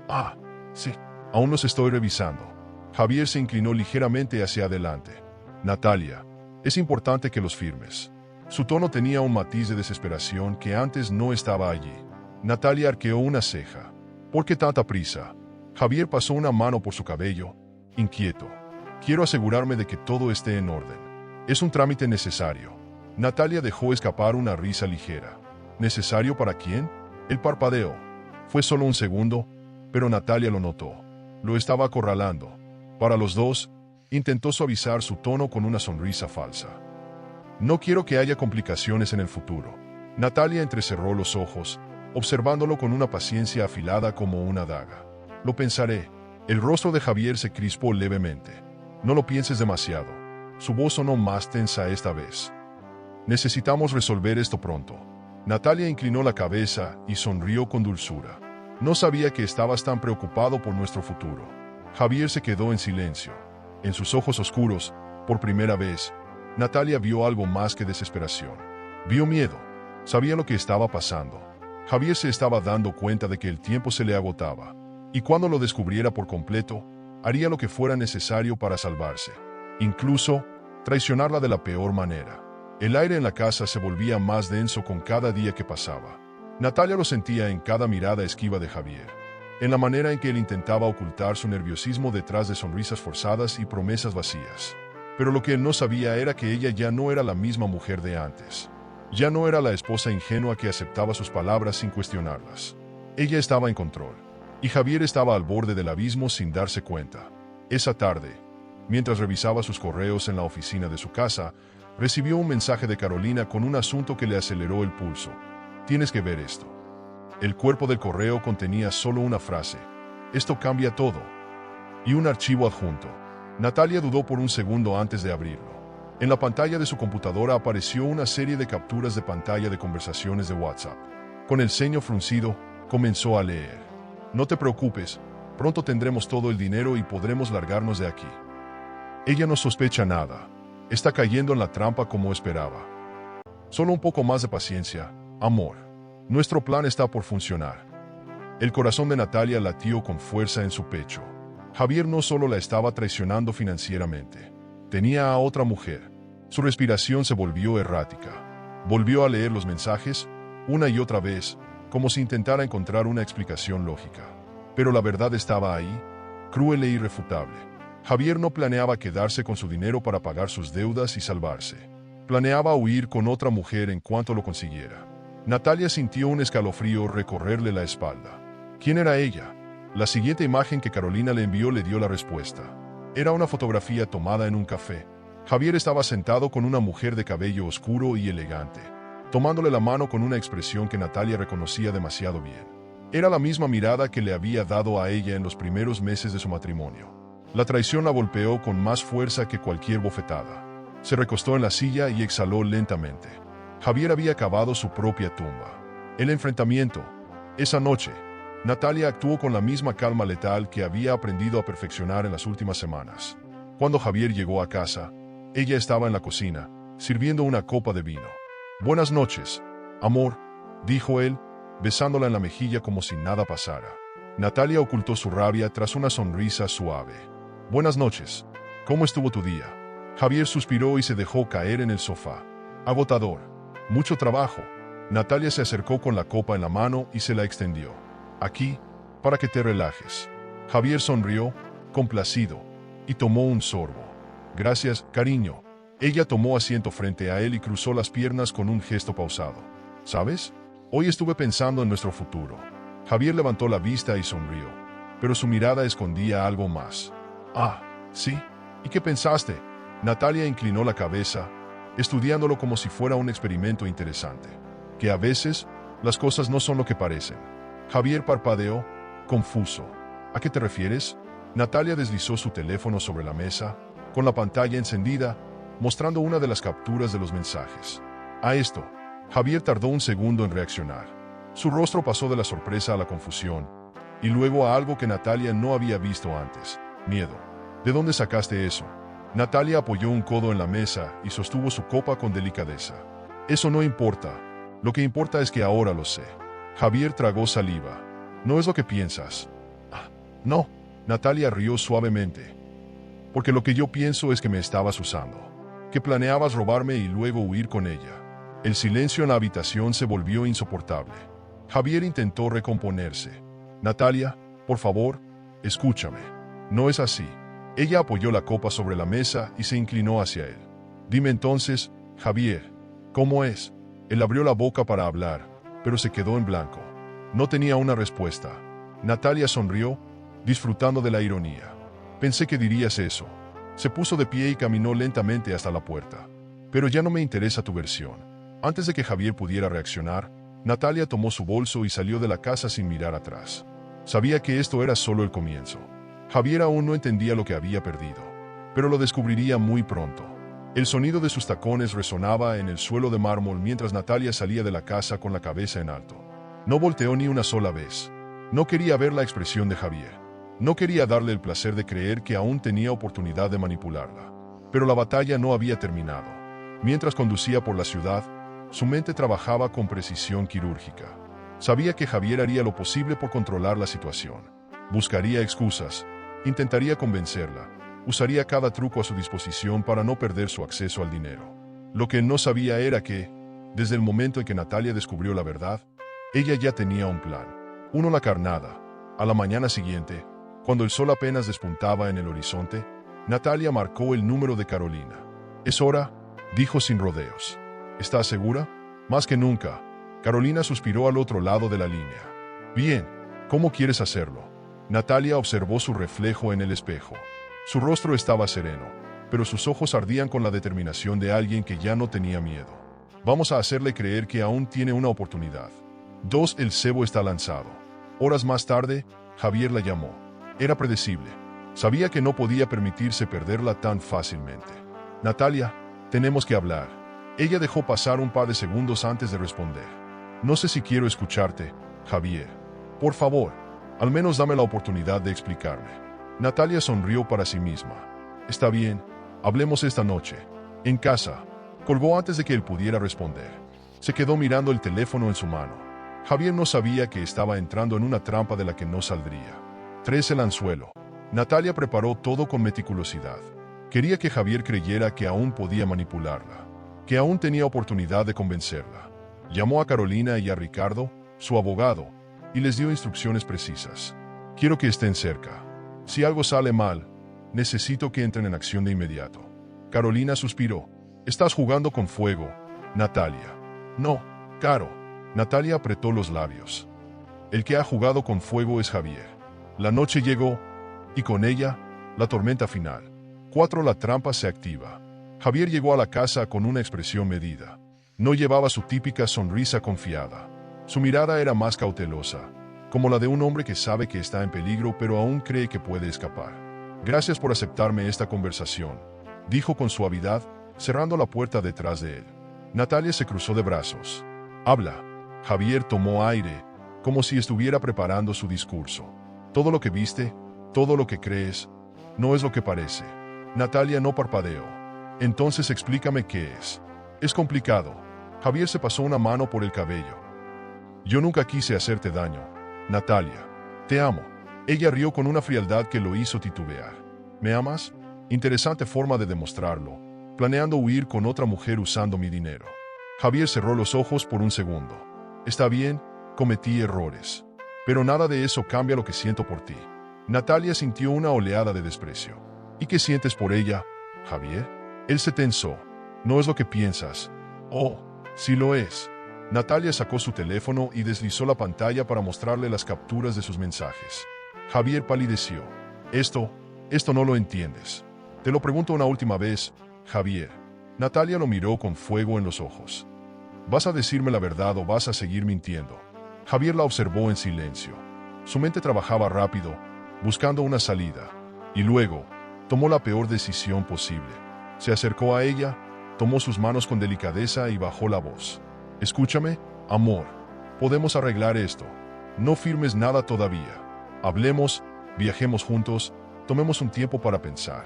«Ah, sí, aún los estoy revisando». Javier se inclinó ligeramente hacia adelante. «Natalia, es importante que los firmes». Su tono tenía un matiz de desesperación que antes no estaba allí. Natalia arqueó una ceja. «¿Por qué tanta prisa?» Javier pasó una mano por su cabello, inquieto. «Quiero asegurarme de que todo esté en orden». Es un trámite necesario. Natalia dejó escapar una risa ligera. ¿Necesario para quién? Él parpadeó. Fue solo un segundo, pero Natalia lo notó. Lo estaba acorralando. Para los dos, intentó suavizar su tono con una sonrisa falsa. No quiero que haya complicaciones en el futuro. Natalia entrecerró los ojos, observándolo con una paciencia afilada como una daga. Lo pensaré. El rostro de Javier se crispó levemente. No lo pienses demasiado. Su voz sonó más tensa esta vez. Necesitamos resolver esto pronto. Natalia inclinó la cabeza y sonrió con dulzura. No sabía que estabas tan preocupado por nuestro futuro. Javier se quedó en silencio. En sus ojos oscuros, por primera vez, Natalia vio algo más que desesperación. Vio miedo. Sabía lo que estaba pasando. Javier se estaba dando cuenta de que el tiempo se le agotaba, y cuando lo descubriera por completo, haría lo que fuera necesario para salvarse, incluso traicionarla de la peor manera. El aire en la casa se volvía más denso con cada día que pasaba. Natalia lo sentía en cada mirada esquiva de Javier, en la manera en que él intentaba ocultar su nerviosismo detrás de sonrisas forzadas y promesas vacías. Pero lo que él no sabía era que ella ya no era la misma mujer de antes. Ya no era la esposa ingenua que aceptaba sus palabras sin cuestionarlas. Ella estaba en control, y Javier estaba al borde del abismo sin darse cuenta. Esa tarde, mientras revisaba sus correos en la oficina de su casa, recibió un mensaje de Carolina con un asunto que le aceleró el pulso. Tienes que ver esto. El cuerpo del correo contenía solo una frase. Esto cambia todo. Y un archivo adjunto. Natalia dudó por un segundo antes de abrirlo. En la pantalla de su computadora apareció una serie de capturas de pantalla de conversaciones de WhatsApp. Con el ceño fruncido, comenzó a leer. No te preocupes, pronto tendremos todo el dinero y podremos largarnos de aquí. Ella no sospecha nada. Está cayendo en la trampa como esperaba. Solo un poco más de paciencia, amor. Nuestro plan está por funcionar. El corazón de Natalia latió con fuerza en su pecho. Javier no solo la estaba traicionando financieramente. Tenía a otra mujer. Su respiración se volvió errática. Volvió a leer los mensajes, una y otra vez, como si intentara encontrar una explicación lógica. Pero la verdad estaba ahí, cruel e irrefutable. Javier no planeaba quedarse con su dinero para pagar sus deudas y salvarse. Planeaba huir con otra mujer en cuanto lo consiguiera. Natalia sintió un escalofrío recorrerle la espalda. ¿Quién era ella? La siguiente imagen que Carolina le envió le dio la respuesta. Era una fotografía tomada en un café. Javier estaba sentado con una mujer de cabello oscuro y elegante, tomándole la mano con una expresión que Natalia reconocía demasiado bien. Era la misma mirada que le había dado a ella en los primeros meses de su matrimonio. La traición la golpeó con más fuerza que cualquier bofetada. Se recostó en la silla y exhaló lentamente. Javier había cavado su propia tumba. El enfrentamiento. Esa noche, Natalia actuó con la misma calma letal que había aprendido a perfeccionar en las últimas semanas. Cuando Javier llegó a casa, ella estaba en la cocina, sirviendo una copa de vino. «Buenas noches, amor», dijo él, besándola en la mejilla como si nada pasara. Natalia ocultó su rabia tras una sonrisa suave. «Buenas noches. ¿Cómo estuvo tu día?» Javier suspiró y se dejó caer en el sofá. «Agotador. Mucho trabajo». Natalia se acercó con la copa en la mano y se la extendió. «Aquí, para que te relajes». Javier sonrió, complacido, y tomó un sorbo. «Gracias, cariño». Ella tomó asiento frente a él y cruzó las piernas con un gesto pausado. «¿Sabes? Hoy estuve pensando en nuestro futuro». Javier levantó la vista y sonrió, pero su mirada escondía algo más. «Ah, ¿sí? ¿Y qué pensaste?» Natalia inclinó la cabeza, estudiándolo como si fuera un experimento interesante. «Que a veces, las cosas no son lo que parecen». Javier parpadeó, confuso. ¿A qué te refieres? Natalia deslizó su teléfono sobre la mesa, con la pantalla encendida, mostrando una de las capturas de los mensajes. A esto, Javier tardó un segundo en reaccionar. Su rostro pasó de la sorpresa a la confusión, y luego a algo que Natalia no había visto antes: miedo. ¿De dónde sacaste eso? Natalia apoyó un codo en la mesa y sostuvo su copa con delicadeza. Eso no importa. Lo que importa es que ahora lo sé. Javier tragó saliva. ¿No es lo que piensas? Ah, no. Natalia rió suavemente. Porque lo que yo pienso es que me estabas usando. Que planeabas robarme y luego huir con ella. El silencio en la habitación se volvió insoportable. Javier intentó recomponerse. Natalia, por favor, escúchame. No es así. Ella apoyó la copa sobre la mesa y se inclinó hacia él. Dime entonces, Javier, ¿cómo es? Él abrió la boca para hablar, pero se quedó en blanco. No tenía una respuesta. Natalia sonrió, disfrutando de la ironía. Pensé que dirías eso. Se puso de pie y caminó lentamente hasta la puerta. Pero ya no me interesa tu versión. Antes de que Javier pudiera reaccionar, Natalia tomó su bolso y salió de la casa sin mirar atrás. Sabía que esto era solo el comienzo. Javier aún no entendía lo que había perdido, pero lo descubriría muy pronto. El sonido de sus tacones resonaba en el suelo de mármol mientras Natalia salía de la casa con la cabeza en alto. No volteó ni una sola vez. No quería ver la expresión de Javier. No quería darle el placer de creer que aún tenía oportunidad de manipularla. Pero la batalla no había terminado. Mientras conducía por la ciudad, su mente trabajaba con precisión quirúrgica. Sabía que Javier haría lo posible por controlar la situación. Buscaría excusas, intentaría convencerla, usaría cada truco a su disposición para no perder su acceso al dinero. Lo que él no sabía era que, desde el momento en que Natalia descubrió la verdad, ella ya tenía un plan. Uno, la carnada. A la mañana siguiente, cuando el sol apenas despuntaba en el horizonte, Natalia marcó el número de Carolina. «Es hora», dijo sin rodeos. «¿Estás segura?» «Más que nunca». Carolina suspiró al otro lado de la línea. «Bien, ¿cómo quieres hacerlo?» Natalia observó su reflejo en el espejo. Su rostro estaba sereno, pero sus ojos ardían con la determinación de alguien que ya no tenía miedo. «Vamos a hacerle creer que aún tiene una oportunidad». 2. El cebo está lanzado. Horas más tarde, Javier la llamó. Era predecible. Sabía que no podía permitirse perderla tan fácilmente. «Natalia, tenemos que hablar». Ella dejó pasar un par de segundos antes de responder. «No sé si quiero escucharte, Javier. Por favor, al menos dame la oportunidad de explicarme». Natalia sonrió para sí misma. «Está bien, hablemos esta noche. En casa». Colgó antes de que él pudiera responder. Se quedó mirando el teléfono en su mano. Javier no sabía que estaba entrando en una trampa de la que no saldría. 3. El anzuelo. Natalia preparó todo con meticulosidad. Quería que Javier creyera que aún podía manipularla, que aún tenía oportunidad de convencerla. Llamó a Carolina y a Ricardo, su abogado, y les dio instrucciones precisas. «Quiero que estén cerca. Si algo sale mal, necesito que entren en acción de inmediato». Carolina suspiró. «Estás jugando con fuego, Natalia». «No, Caro». Natalia apretó los labios. «El que ha jugado con fuego es Javier». La noche llegó, y con ella, la tormenta final. 4. La trampa se activa. Javier llegó a la casa con una expresión medida. No llevaba su típica sonrisa confiada. Su mirada era más cautelosa, como la de un hombre que sabe que está en peligro pero aún cree que puede escapar. «Gracias por aceptarme esta conversación», dijo con suavidad, cerrando la puerta detrás de él. Natalia se cruzó de brazos. «Habla». Javier tomó aire, como si estuviera preparando su discurso. «Todo lo que viste, todo lo que crees, no es lo que parece». Natalia no parpadeó. «Entonces explícame qué es». «Es complicado». Javier se pasó una mano por el cabello. «Yo nunca quise hacerte daño, Natalia. Te amo». Ella rió con una frialdad que lo hizo titubear. «¿Me amas?» Interesante forma de demostrarlo, planeando huir con otra mujer usando mi dinero. Javier cerró los ojos por un segundo. «Está bien, cometí errores. Pero nada de eso cambia lo que siento por ti». Natalia sintió una oleada de desprecio. «¿Y qué sientes por ella, Javier?» Él se tensó. «No es lo que piensas». «Oh, sí lo es». Natalia sacó su teléfono y deslizó la pantalla para mostrarle las capturas de sus mensajes. Javier palideció. Esto no lo entiendes. Te lo pregunto una última vez, Javier». Natalia lo miró con fuego en los ojos. «¿Vas a decirme la verdad o vas a seguir mintiendo?» Javier la observó en silencio. Su mente trabajaba rápido, buscando una salida. Y luego, tomó la peor decisión posible. Se acercó a ella, tomó sus manos con delicadeza y bajó la voz. «Escúchame, amor. Podemos arreglar esto. No firmes nada todavía. Hablemos, viajemos juntos, tomemos un tiempo para pensar».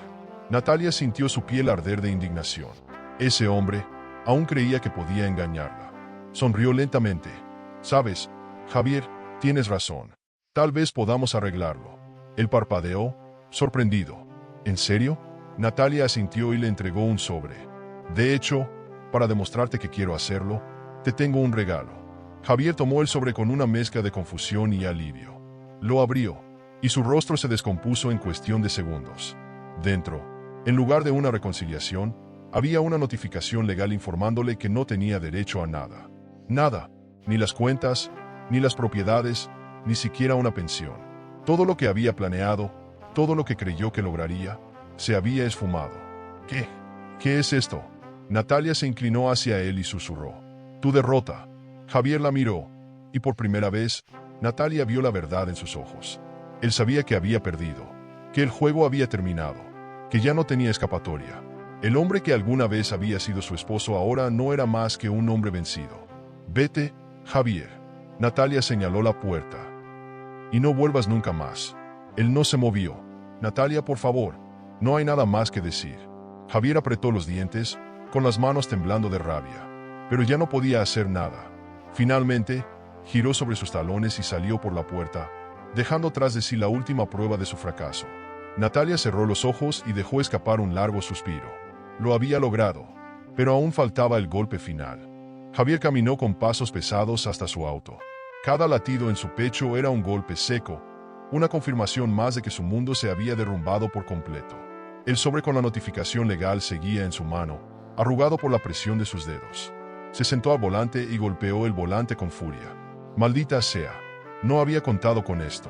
Natalia sintió su piel arder de indignación. Ese hombre aún creía que podía engañarla. Sonrió lentamente. «Sabes, Javier, tienes razón. Tal vez podamos arreglarlo». Él parpadeó, sorprendido. «¿En serio?» Natalia asintió y le entregó un sobre. «De hecho, para demostrarte que quiero hacerlo, te tengo un regalo». Javier tomó el sobre con una mezcla de confusión y alivio. Lo abrió, y su rostro se descompuso en cuestión de segundos. Dentro, en lugar de una reconciliación, Había una notificación legal informándole que no tenía derecho a nada. Nada, ni las cuentas, ni las propiedades, ni siquiera una pensión. Todo lo que había planeado, todo lo que creyó que lograría, se había esfumado. ¿Qué? ¿Qué es esto? Natalia se inclinó hacia él y susurró. Tu derrota. Javier la miró, y por primera vez, Natalia vio la verdad en sus ojos. Él sabía que había perdido, que el juego había terminado, que ya no tenía escapatoria. El hombre que alguna vez había sido su esposo ahora no era más que un hombre vencido. Vete, Javier. Natalia señaló la puerta. Y no vuelvas nunca más. Él no se movió. Natalia, por favor, no hay nada más que decir. Javier apretó los dientes, con las manos temblando de rabia. Pero ya no podía hacer nada. Finalmente, giró sobre sus talones y salió por la puerta, dejando tras de sí la última prueba de su fracaso. Natalia cerró los ojos y dejó escapar un largo suspiro. Lo había logrado, pero aún faltaba el golpe final. Javier caminó con pasos pesados hasta su auto. Cada latido en su pecho era un golpe seco, una confirmación más de que su mundo se había derrumbado por completo. El sobre con la notificación legal seguía en su mano, arrugado por la presión de sus dedos. Se sentó al volante y golpeó el volante con furia. Maldita sea, no había contado con esto.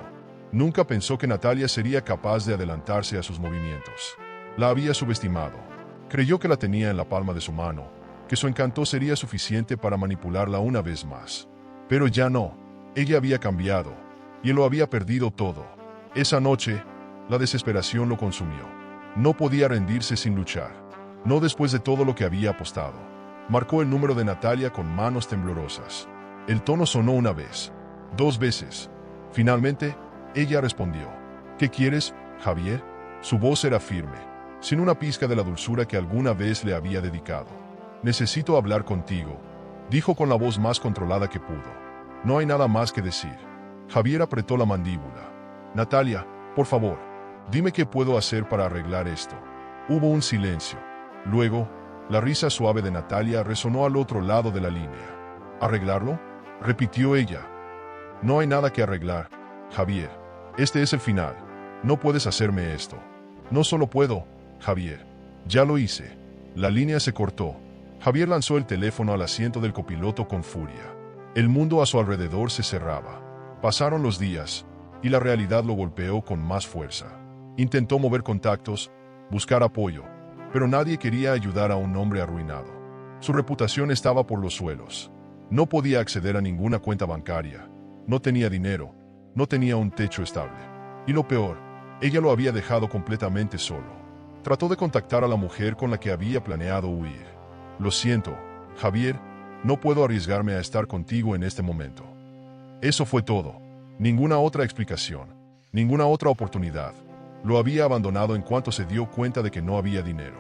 Nunca pensó que Natalia sería capaz de adelantarse a sus movimientos. La había subestimado. Creyó que la tenía en la palma de su mano, que su encanto sería suficiente para manipularla una vez más. Pero ya no. Ella había cambiado, y él lo había perdido todo. Esa noche, la desesperación lo consumió. No podía rendirse sin luchar. No después de todo lo que había apostado. Marcó el número de Natalia con manos temblorosas. El tono sonó una vez, 2 veces. Finalmente, ella respondió. ¿Qué quieres, Javier? Su voz era firme, sin una pizca de la dulzura que alguna vez le había dedicado. Necesito hablar contigo, dijo con la voz más controlada que pudo. No hay nada más que decir. Javier apretó la mandíbula. Natalia, por favor, dime qué puedo hacer para arreglar esto. Hubo un silencio. Luego, la risa suave de Natalia resonó al otro lado de la línea. ¿Arreglarlo? Repitió ella. No hay nada que arreglar, Javier. Este es el final. No puedes hacerme esto. No solo puedo, Javier. Ya lo hice. La línea se cortó. Javier lanzó el teléfono al asiento del copiloto con furia. El mundo a su alrededor se cerraba. Pasaron los días, y la realidad lo golpeó con más fuerza. Intentó mover contactos, buscar apoyo, pero nadie quería ayudar a un hombre arruinado. Su reputación estaba por los suelos. No podía acceder a ninguna cuenta bancaria. No tenía dinero. No tenía un techo estable. Y lo peor, ella lo había dejado completamente solo. Trató de contactar a la mujer con la que había planeado huir. Lo siento, Javier, no puedo arriesgarme a estar contigo en este momento. Eso fue todo. Ninguna otra explicación. Ninguna otra oportunidad. Lo había abandonado en cuanto se dio cuenta de que no había dinero.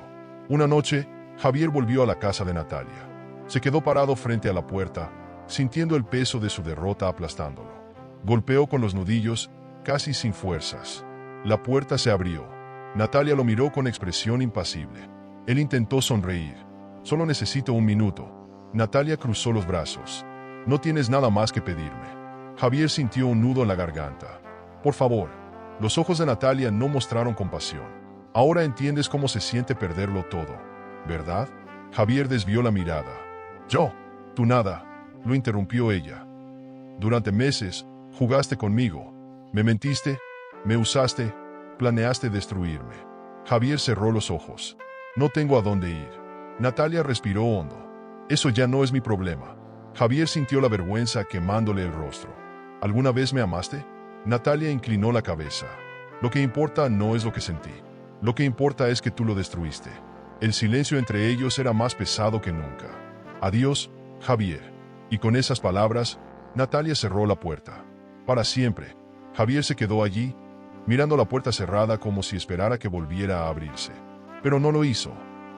Una noche, Javier volvió a la casa de Natalia. Se quedó parado frente a la puerta, sintiendo el peso de su derrota aplastándolo. Golpeó con los nudillos, casi sin fuerzas. La puerta se abrió. Natalia lo miró con expresión impasible. Él intentó sonreír. Solo necesito un minuto. Natalia cruzó los brazos. No tienes nada más que pedirme. Javier sintió un nudo en la garganta. Por favor. Los ojos de Natalia no mostraron compasión. Ahora entiendes cómo se siente perderlo todo, ¿verdad? Javier desvió la mirada. Tú nada, lo interrumpió ella. Durante meses, jugaste conmigo. Me mentiste, me usaste, planeaste destruirme. Javier cerró los ojos. No tengo a dónde ir. Natalia respiró hondo. Eso ya no es mi problema. Javier sintió la vergüenza quemándole el rostro. ¿Alguna vez me amaste? Natalia inclinó la cabeza. Lo que importa no es lo que sentí. Lo que importa es que tú lo destruiste. El silencio entre ellos era más pesado que nunca. Adiós, Javier. Y con esas palabras, Natalia cerró la puerta. Para siempre. Javier se quedó allí, mirando la puerta cerrada como si esperara que volviera a abrirse. Pero no lo hizo.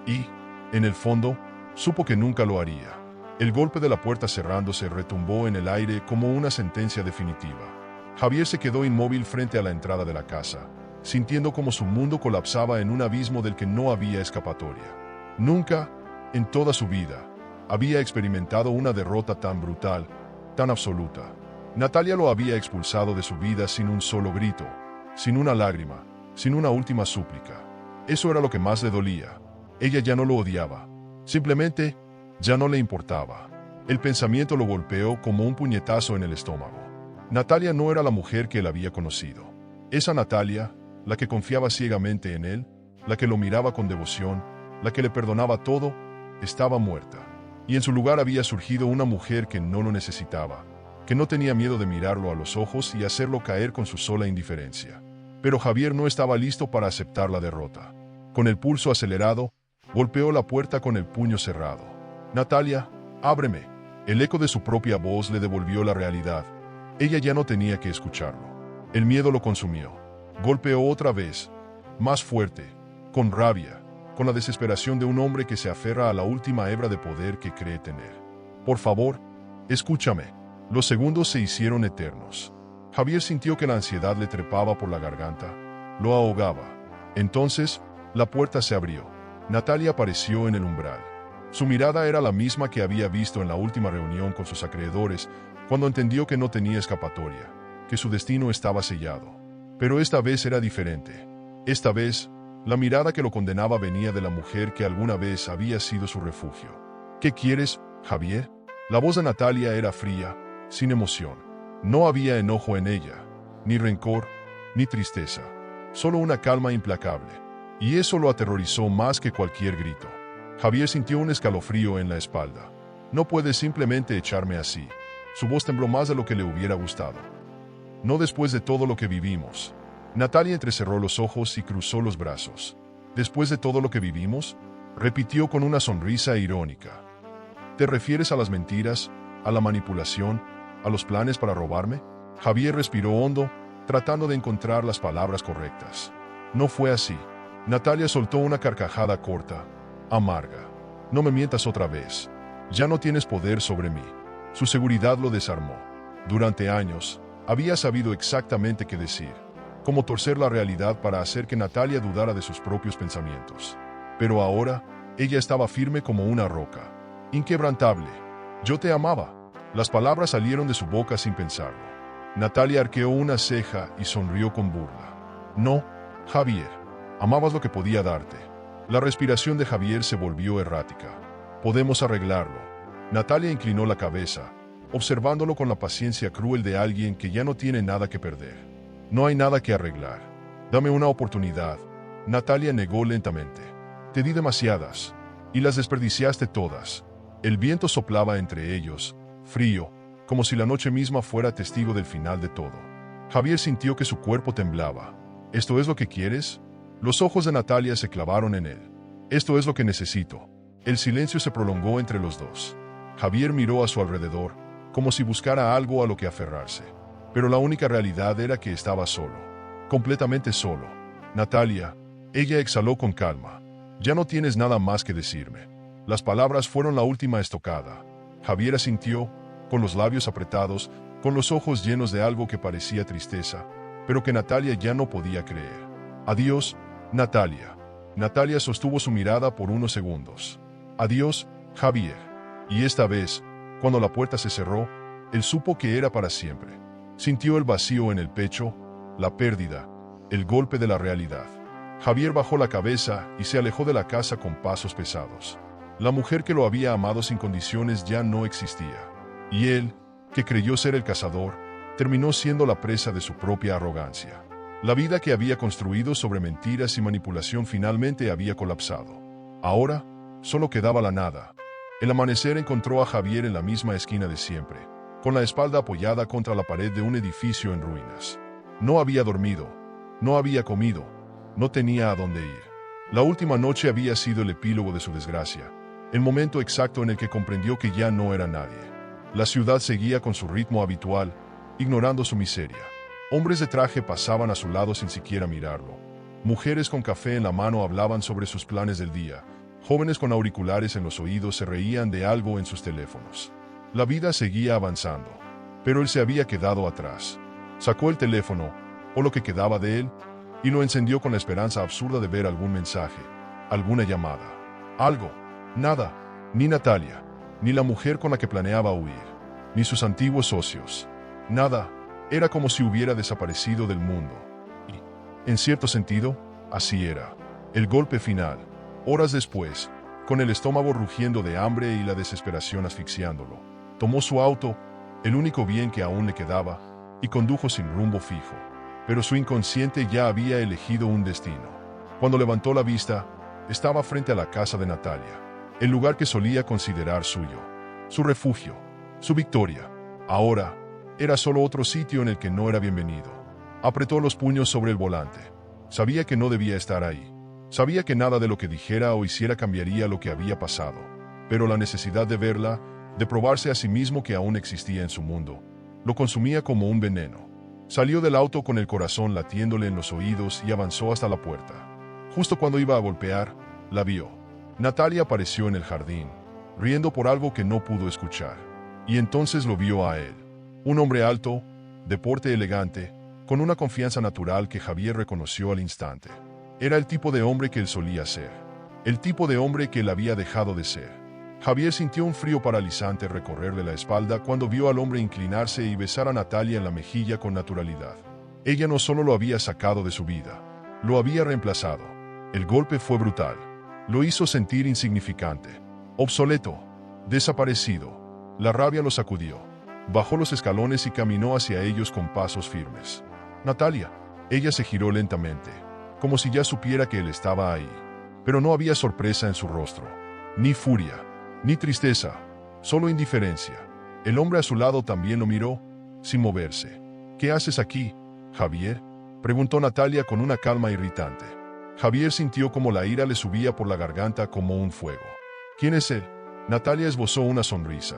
Y, en el fondo, supo que nunca lo haría. El golpe de la puerta cerrándose retumbó en el aire como una sentencia definitiva. Javier se quedó inmóvil frente a la entrada de la casa, sintiendo como su mundo colapsaba en un abismo del que no había escapatoria. Nunca, en toda su vida, había experimentado una derrota tan brutal, tan absoluta. Natalia lo había expulsado de su vida sin un solo grito, sin una lágrima, sin una última súplica. Eso era lo que más le dolía. Ella ya no lo odiaba. Simplemente, ya no le importaba. El pensamiento lo golpeó como un puñetazo en el estómago. Natalia no era la mujer que él había conocido. Esa Natalia, la que confiaba ciegamente en él, la que lo miraba con devoción, la que le perdonaba todo, estaba muerta. Y en su lugar había surgido una mujer que no lo necesitaba, que no tenía miedo de mirarlo a los ojos y hacerlo caer con su sola indiferencia. Pero Javier no estaba listo para aceptar la derrota. Con el pulso acelerado, golpeó la puerta con el puño cerrado. «Natalia, ábreme». El eco de su propia voz le devolvió la realidad. Ella ya no tenía que escucharlo. El miedo lo consumió. Golpeó otra vez, más fuerte, con rabia, con la desesperación de un hombre que se aferra a la última hebra de poder que cree tener. «Por favor, escúchame». Los segundos se hicieron eternos. Javier sintió que la ansiedad le trepaba por la garganta, lo ahogaba. Entonces, la puerta se abrió. Natalia apareció en el umbral. Su mirada era la misma que había visto en la última reunión con sus acreedores, cuando entendió que no tenía escapatoria, que su destino estaba sellado. Pero esta vez era diferente. Esta vez, la mirada que lo condenaba venía de la mujer que alguna vez había sido su refugio. «¿Qué quieres, Javier?». La voz de Natalia era fría, sin emoción. No había enojo en ella, ni rencor, ni tristeza. Solo una calma implacable. Y eso lo aterrorizó más que cualquier grito. Javier sintió un escalofrío en la espalda. «No puedes simplemente echarme así». Su voz tembló más de lo que le hubiera gustado. «No después de todo lo que vivimos». Natalia entrecerró los ojos y cruzó los brazos. «¿Después de todo lo que vivimos?», repitió con una sonrisa irónica. «¿Te refieres a las mentiras, a la manipulación, a los planes para robarme?». Javier respiró hondo, tratando de encontrar las palabras correctas. No fue así. Natalia soltó una carcajada corta, amarga. «No me mientas otra vez. Ya no tienes poder sobre mí». Su seguridad lo desarmó. Durante años, había sabido exactamente qué decir, cómo torcer la realidad para hacer que Natalia dudara de sus propios pensamientos. Pero ahora, ella estaba firme como una roca, inquebrantable. «Yo te amaba». Las palabras salieron de su boca sin pensarlo. Natalia arqueó una ceja y sonrió con burla. «No, Javier. Amabas lo que podía darte». La respiración de Javier se volvió errática. «Podemos arreglarlo». Natalia inclinó la cabeza, observándolo con la paciencia cruel de alguien que ya no tiene nada que perder. «No hay nada que arreglar. Dame una oportunidad». Natalia negó lentamente. «Te di demasiadas, y las desperdiciaste todas». El viento soplaba entre ellos, frío, como si la noche misma fuera testigo del final de todo. Javier sintió que su cuerpo temblaba. «¿Esto es lo que quieres?». Los ojos de Natalia se clavaron en él. «Esto es lo que necesito». El silencio se prolongó entre los dos. Javier miró a su alrededor, como si buscara algo a lo que aferrarse. Pero la única realidad era que estaba solo. Completamente solo. «Natalia», ella exhaló con calma. «Ya no tienes nada más que decirme». Las palabras fueron la última estocada. Javier asintió, con los labios apretados, con los ojos llenos de algo que parecía tristeza, pero que Natalia ya no podía creer. «Adiós, Natalia». Natalia sostuvo su mirada por unos segundos. «Adiós, Javier». Y esta vez, cuando la puerta se cerró, él supo que era para siempre. Sintió el vacío en el pecho, la pérdida, el golpe de la realidad. Javier bajó la cabeza y se alejó de la casa con pasos pesados. La mujer que lo había amado sin condiciones ya no existía. Y él, que creyó ser el cazador, terminó siendo la presa de su propia arrogancia. La vida que había construido sobre mentiras y manipulación finalmente había colapsado. Ahora, solo quedaba la nada. El amanecer encontró a Javier en la misma esquina de siempre, con la espalda apoyada contra la pared de un edificio en ruinas. No había dormido, no había comido, no tenía a dónde ir. La última noche había sido el epílogo de su desgracia, el momento exacto en el que comprendió que ya no era nadie. La ciudad seguía con su ritmo habitual, ignorando su miseria. Hombres de traje pasaban a su lado sin siquiera mirarlo. Mujeres con café en la mano hablaban sobre sus planes del día. Jóvenes con auriculares en los oídos se reían de algo en sus teléfonos. La vida seguía avanzando, pero él se había quedado atrás. Sacó el teléfono, o lo que quedaba de él, y lo encendió con la esperanza absurda de ver algún mensaje, alguna llamada. Algo. Nada. Ni Natalia, ni la mujer con la que planeaba huir, ni sus antiguos socios. Nada. Era como si hubiera desaparecido del mundo. Y, en cierto sentido, así era. El golpe final. Horas después, con el estómago rugiendo de hambre y la desesperación asfixiándolo, tomó su auto, el único bien que aún le quedaba, y condujo sin rumbo fijo. Pero su inconsciente ya había elegido un destino. Cuando levantó la vista, estaba frente a la casa de Natalia, el lugar que solía considerar suyo, su refugio, su victoria. Ahora, era solo otro sitio en el que no era bienvenido. Apretó los puños sobre el volante. Sabía que no debía estar ahí. Sabía que nada de lo que dijera o hiciera cambiaría lo que había pasado. Pero la necesidad de verla, de probarse a sí mismo que aún existía en su mundo, lo consumía como un veneno. Salió del auto con el corazón latiéndole en los oídos y avanzó hasta la puerta. Justo cuando iba a golpear, la vio. Natalia apareció en el jardín, riendo por algo que no pudo escuchar. Y entonces lo vio a él. Un hombre alto, de porte elegante, con una confianza natural que Javier reconoció al instante. Era el tipo de hombre que él solía ser. El tipo de hombre que él había dejado de ser. Javier sintió un frío paralizante recorrerle la espalda cuando vio al hombre inclinarse y besar a Natalia en la mejilla con naturalidad. Ella no solo lo había sacado de su vida, lo había reemplazado. El golpe fue brutal. Lo hizo sentir insignificante, obsoleto, desaparecido. La rabia lo sacudió. Bajó los escalones y caminó hacia ellos con pasos firmes. Natalia. Ella se giró lentamente, como si ya supiera que él estaba ahí. Pero no había sorpresa en su rostro, ni furia, ni tristeza, solo indiferencia. El hombre a su lado también lo miró, sin moverse. ¿Qué haces aquí, Javier?, preguntó Natalia con una calma irritante. Javier sintió como la ira le subía por la garganta como un fuego. ¿Quién es él? Natalia esbozó una sonrisa.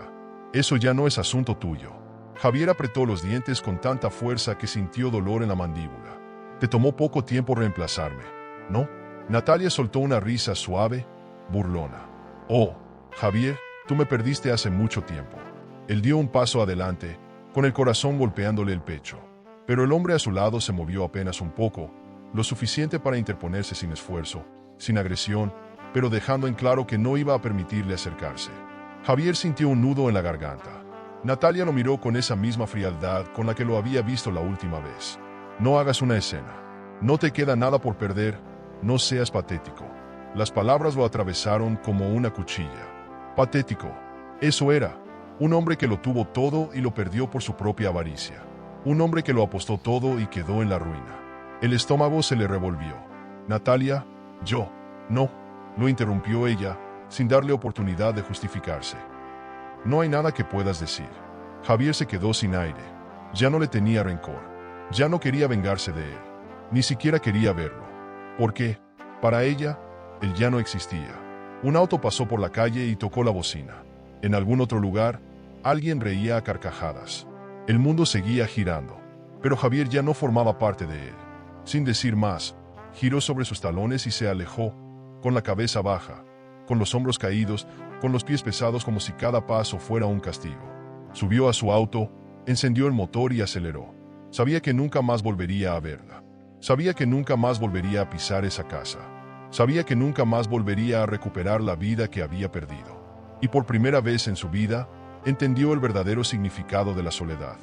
Eso ya no es asunto tuyo. Javier apretó los dientes con tanta fuerza que sintió dolor en la mandíbula. Te tomó poco tiempo reemplazarme, ¿no? Natalia soltó una risa suave, burlona. Oh, Javier, tú me perdiste hace mucho tiempo. Él dio un paso adelante, con el corazón golpeándole el pecho. Pero el hombre a su lado se movió apenas un poco, lo suficiente para interponerse sin esfuerzo, sin agresión, pero dejando en claro que no iba a permitirle acercarse. Javier sintió un nudo en la garganta. Natalia lo miró con esa misma frialdad con la que lo había visto la última vez. No hagas una escena. No te queda nada por perder, no seas patético. Las palabras lo atravesaron como una cuchilla. Patético. Eso era. Un hombre que lo tuvo todo y lo perdió por su propia avaricia. Un hombre que lo apostó todo y quedó en la ruina. El estómago se le revolvió. Natalia, yo. No, lo interrumpió ella, sin darle oportunidad de justificarse. No hay nada que puedas decir. Javier se quedó sin aire. Ya no le tenía rencor. Ya no quería vengarse de él. Ni siquiera quería verlo. ¿Por qué? Para ella, él ya no existía. Un auto pasó por la calle y tocó la bocina. En algún otro lugar, alguien reía a carcajadas. El mundo seguía girando, pero Javier ya no formaba parte de él. Sin decir más, giró sobre sus talones y se alejó, con la cabeza baja, con los hombros caídos, con los pies pesados como si cada paso fuera un castigo. Subió a su auto, encendió el motor y aceleró. Sabía que nunca más volvería a verla. Sabía que nunca más volvería a pisar esa casa. Sabía que nunca más volvería a recuperar la vida que había perdido. Y por primera vez en su vida, entendió el verdadero significado de la soledad.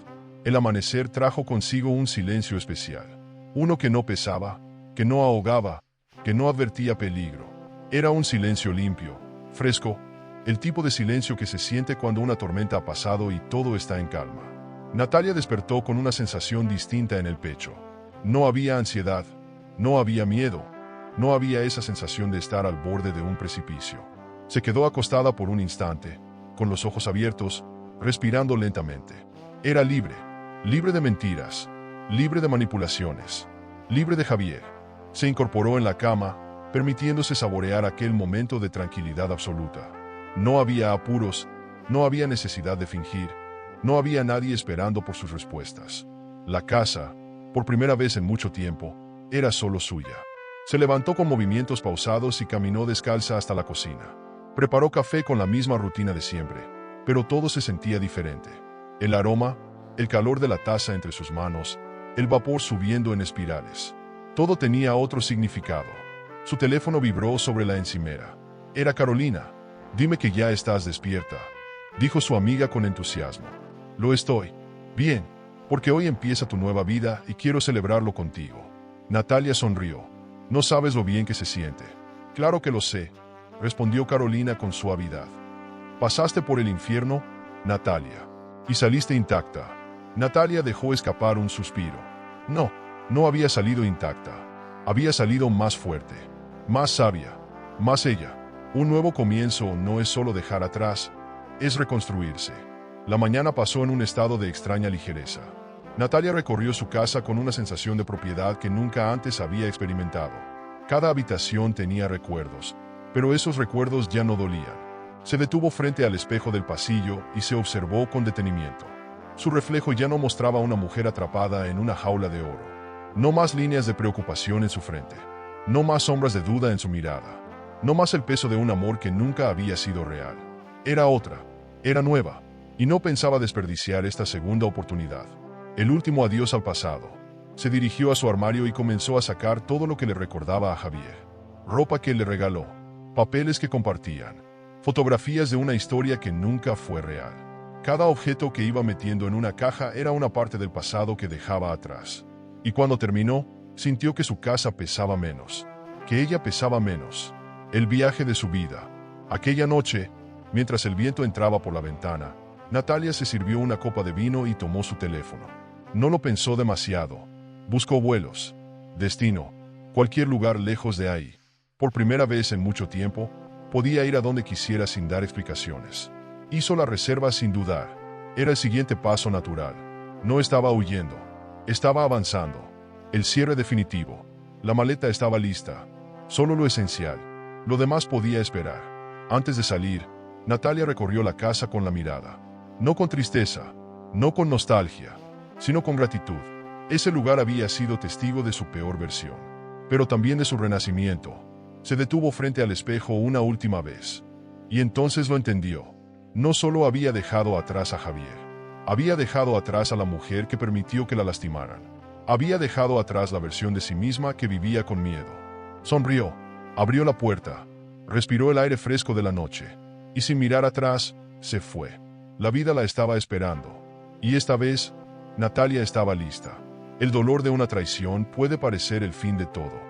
El amanecer trajo consigo un silencio especial. Uno que no pesaba, que no ahogaba, que no advertía peligro. Era un silencio limpio, fresco, el tipo de silencio que se siente cuando una tormenta ha pasado y todo está en calma. Natalia despertó con una sensación distinta en el pecho. No había ansiedad, no había miedo, no había esa sensación de estar al borde de un precipicio. Se quedó acostada por un instante, con los ojos abiertos, respirando lentamente. Era libre, libre de mentiras, libre de manipulaciones, libre de Javier. Se incorporó en la cama, permitiéndose saborear aquel momento de tranquilidad absoluta. No había apuros, no había necesidad de fingir, no había nadie esperando por sus respuestas. La casa, por primera vez en mucho tiempo, era solo suya. Se levantó con movimientos pausados y caminó descalza hasta la cocina. Preparó café con la misma rutina de siempre, pero todo se sentía diferente. El aroma, el calor de la taza entre sus manos, el vapor subiendo en espirales. Todo tenía otro significado. Su teléfono vibró sobre la encimera. Era Carolina. Dime que ya estás despierta, dijo su amiga con entusiasmo. Lo estoy. Bien, porque hoy empieza tu nueva vida y quiero celebrarlo contigo. Natalia sonrió. No sabes lo bien que se siente. Claro que lo sé, respondió Carolina con suavidad. Pasaste por el infierno, Natalia, y saliste intacta. Natalia dejó escapar un suspiro. No, no había salido intacta. Había salido más fuerte, más sabia, más ella. Un nuevo comienzo no es solo dejar atrás, es reconstruirse. La mañana pasó en un estado de extraña ligereza. Natalia recorrió su casa con una sensación de propiedad que nunca antes había experimentado. Cada habitación tenía recuerdos, pero esos recuerdos ya no dolían. Se detuvo frente al espejo del pasillo y se observó con detenimiento. Su reflejo ya no mostraba a una mujer atrapada en una jaula de oro. No más líneas de preocupación en su frente. No más sombras de duda en su mirada. No más el peso de un amor que nunca había sido real. Era otra, era nueva, y no pensaba desperdiciar esta segunda oportunidad. El último adiós al pasado. Se dirigió a su armario y comenzó a sacar todo lo que le recordaba a Javier. Ropa que le regaló, papeles que compartían, fotografías de una historia que nunca fue real. Cada objeto que iba metiendo en una caja era una parte del pasado que dejaba atrás. Y cuando terminó, sintió que su casa pesaba menos, que ella pesaba menos. El viaje de su vida. Aquella noche, mientras el viento entraba por la ventana, Natalia se sirvió una copa de vino y tomó su teléfono. No lo pensó demasiado. Buscó vuelos, destino, cualquier lugar lejos de ahí. Por primera vez en mucho tiempo, podía ir a donde quisiera sin dar explicaciones. Hizo la reserva sin dudar. Era el siguiente paso natural. No estaba huyendo. Estaba avanzando. El cierre definitivo. La maleta estaba lista. Solo lo esencial. Lo demás podía esperar. Antes de salir, Natalia recorrió la casa con la mirada. No con tristeza, no con nostalgia, sino con gratitud. Ese lugar había sido testigo de su peor versión, pero también de su renacimiento. Se detuvo frente al espejo una última vez. Y entonces lo entendió. No solo había dejado atrás a Javier. Había dejado atrás a la mujer que permitió que la lastimaran. Había dejado atrás la versión de sí misma que vivía con miedo. Sonrió, abrió la puerta, respiró el aire fresco de la noche, y sin mirar atrás, se fue. La vida la estaba esperando. Y esta vez, Natalia estaba lista. El dolor de una traición puede parecer el fin de todo.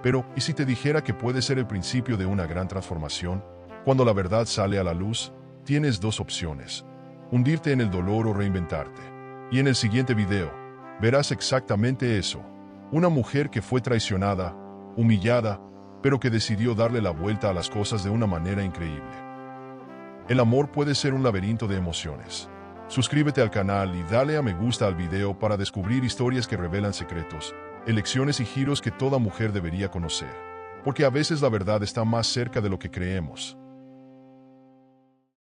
Pero, ¿y si te dijera que puede ser el principio de una gran transformación? Cuando la verdad sale a la luz, tienes dos opciones: hundirte en el dolor o reinventarte. Y en el siguiente video, verás exactamente eso. Una mujer que fue traicionada, humillada, pero que decidió darle la vuelta a las cosas de una manera increíble. El amor puede ser un laberinto de emociones. Suscríbete al canal y dale a me gusta al video para descubrir historias que revelan secretos, elecciones y giros que toda mujer debería conocer. Porque a veces la verdad está más cerca de lo que creemos.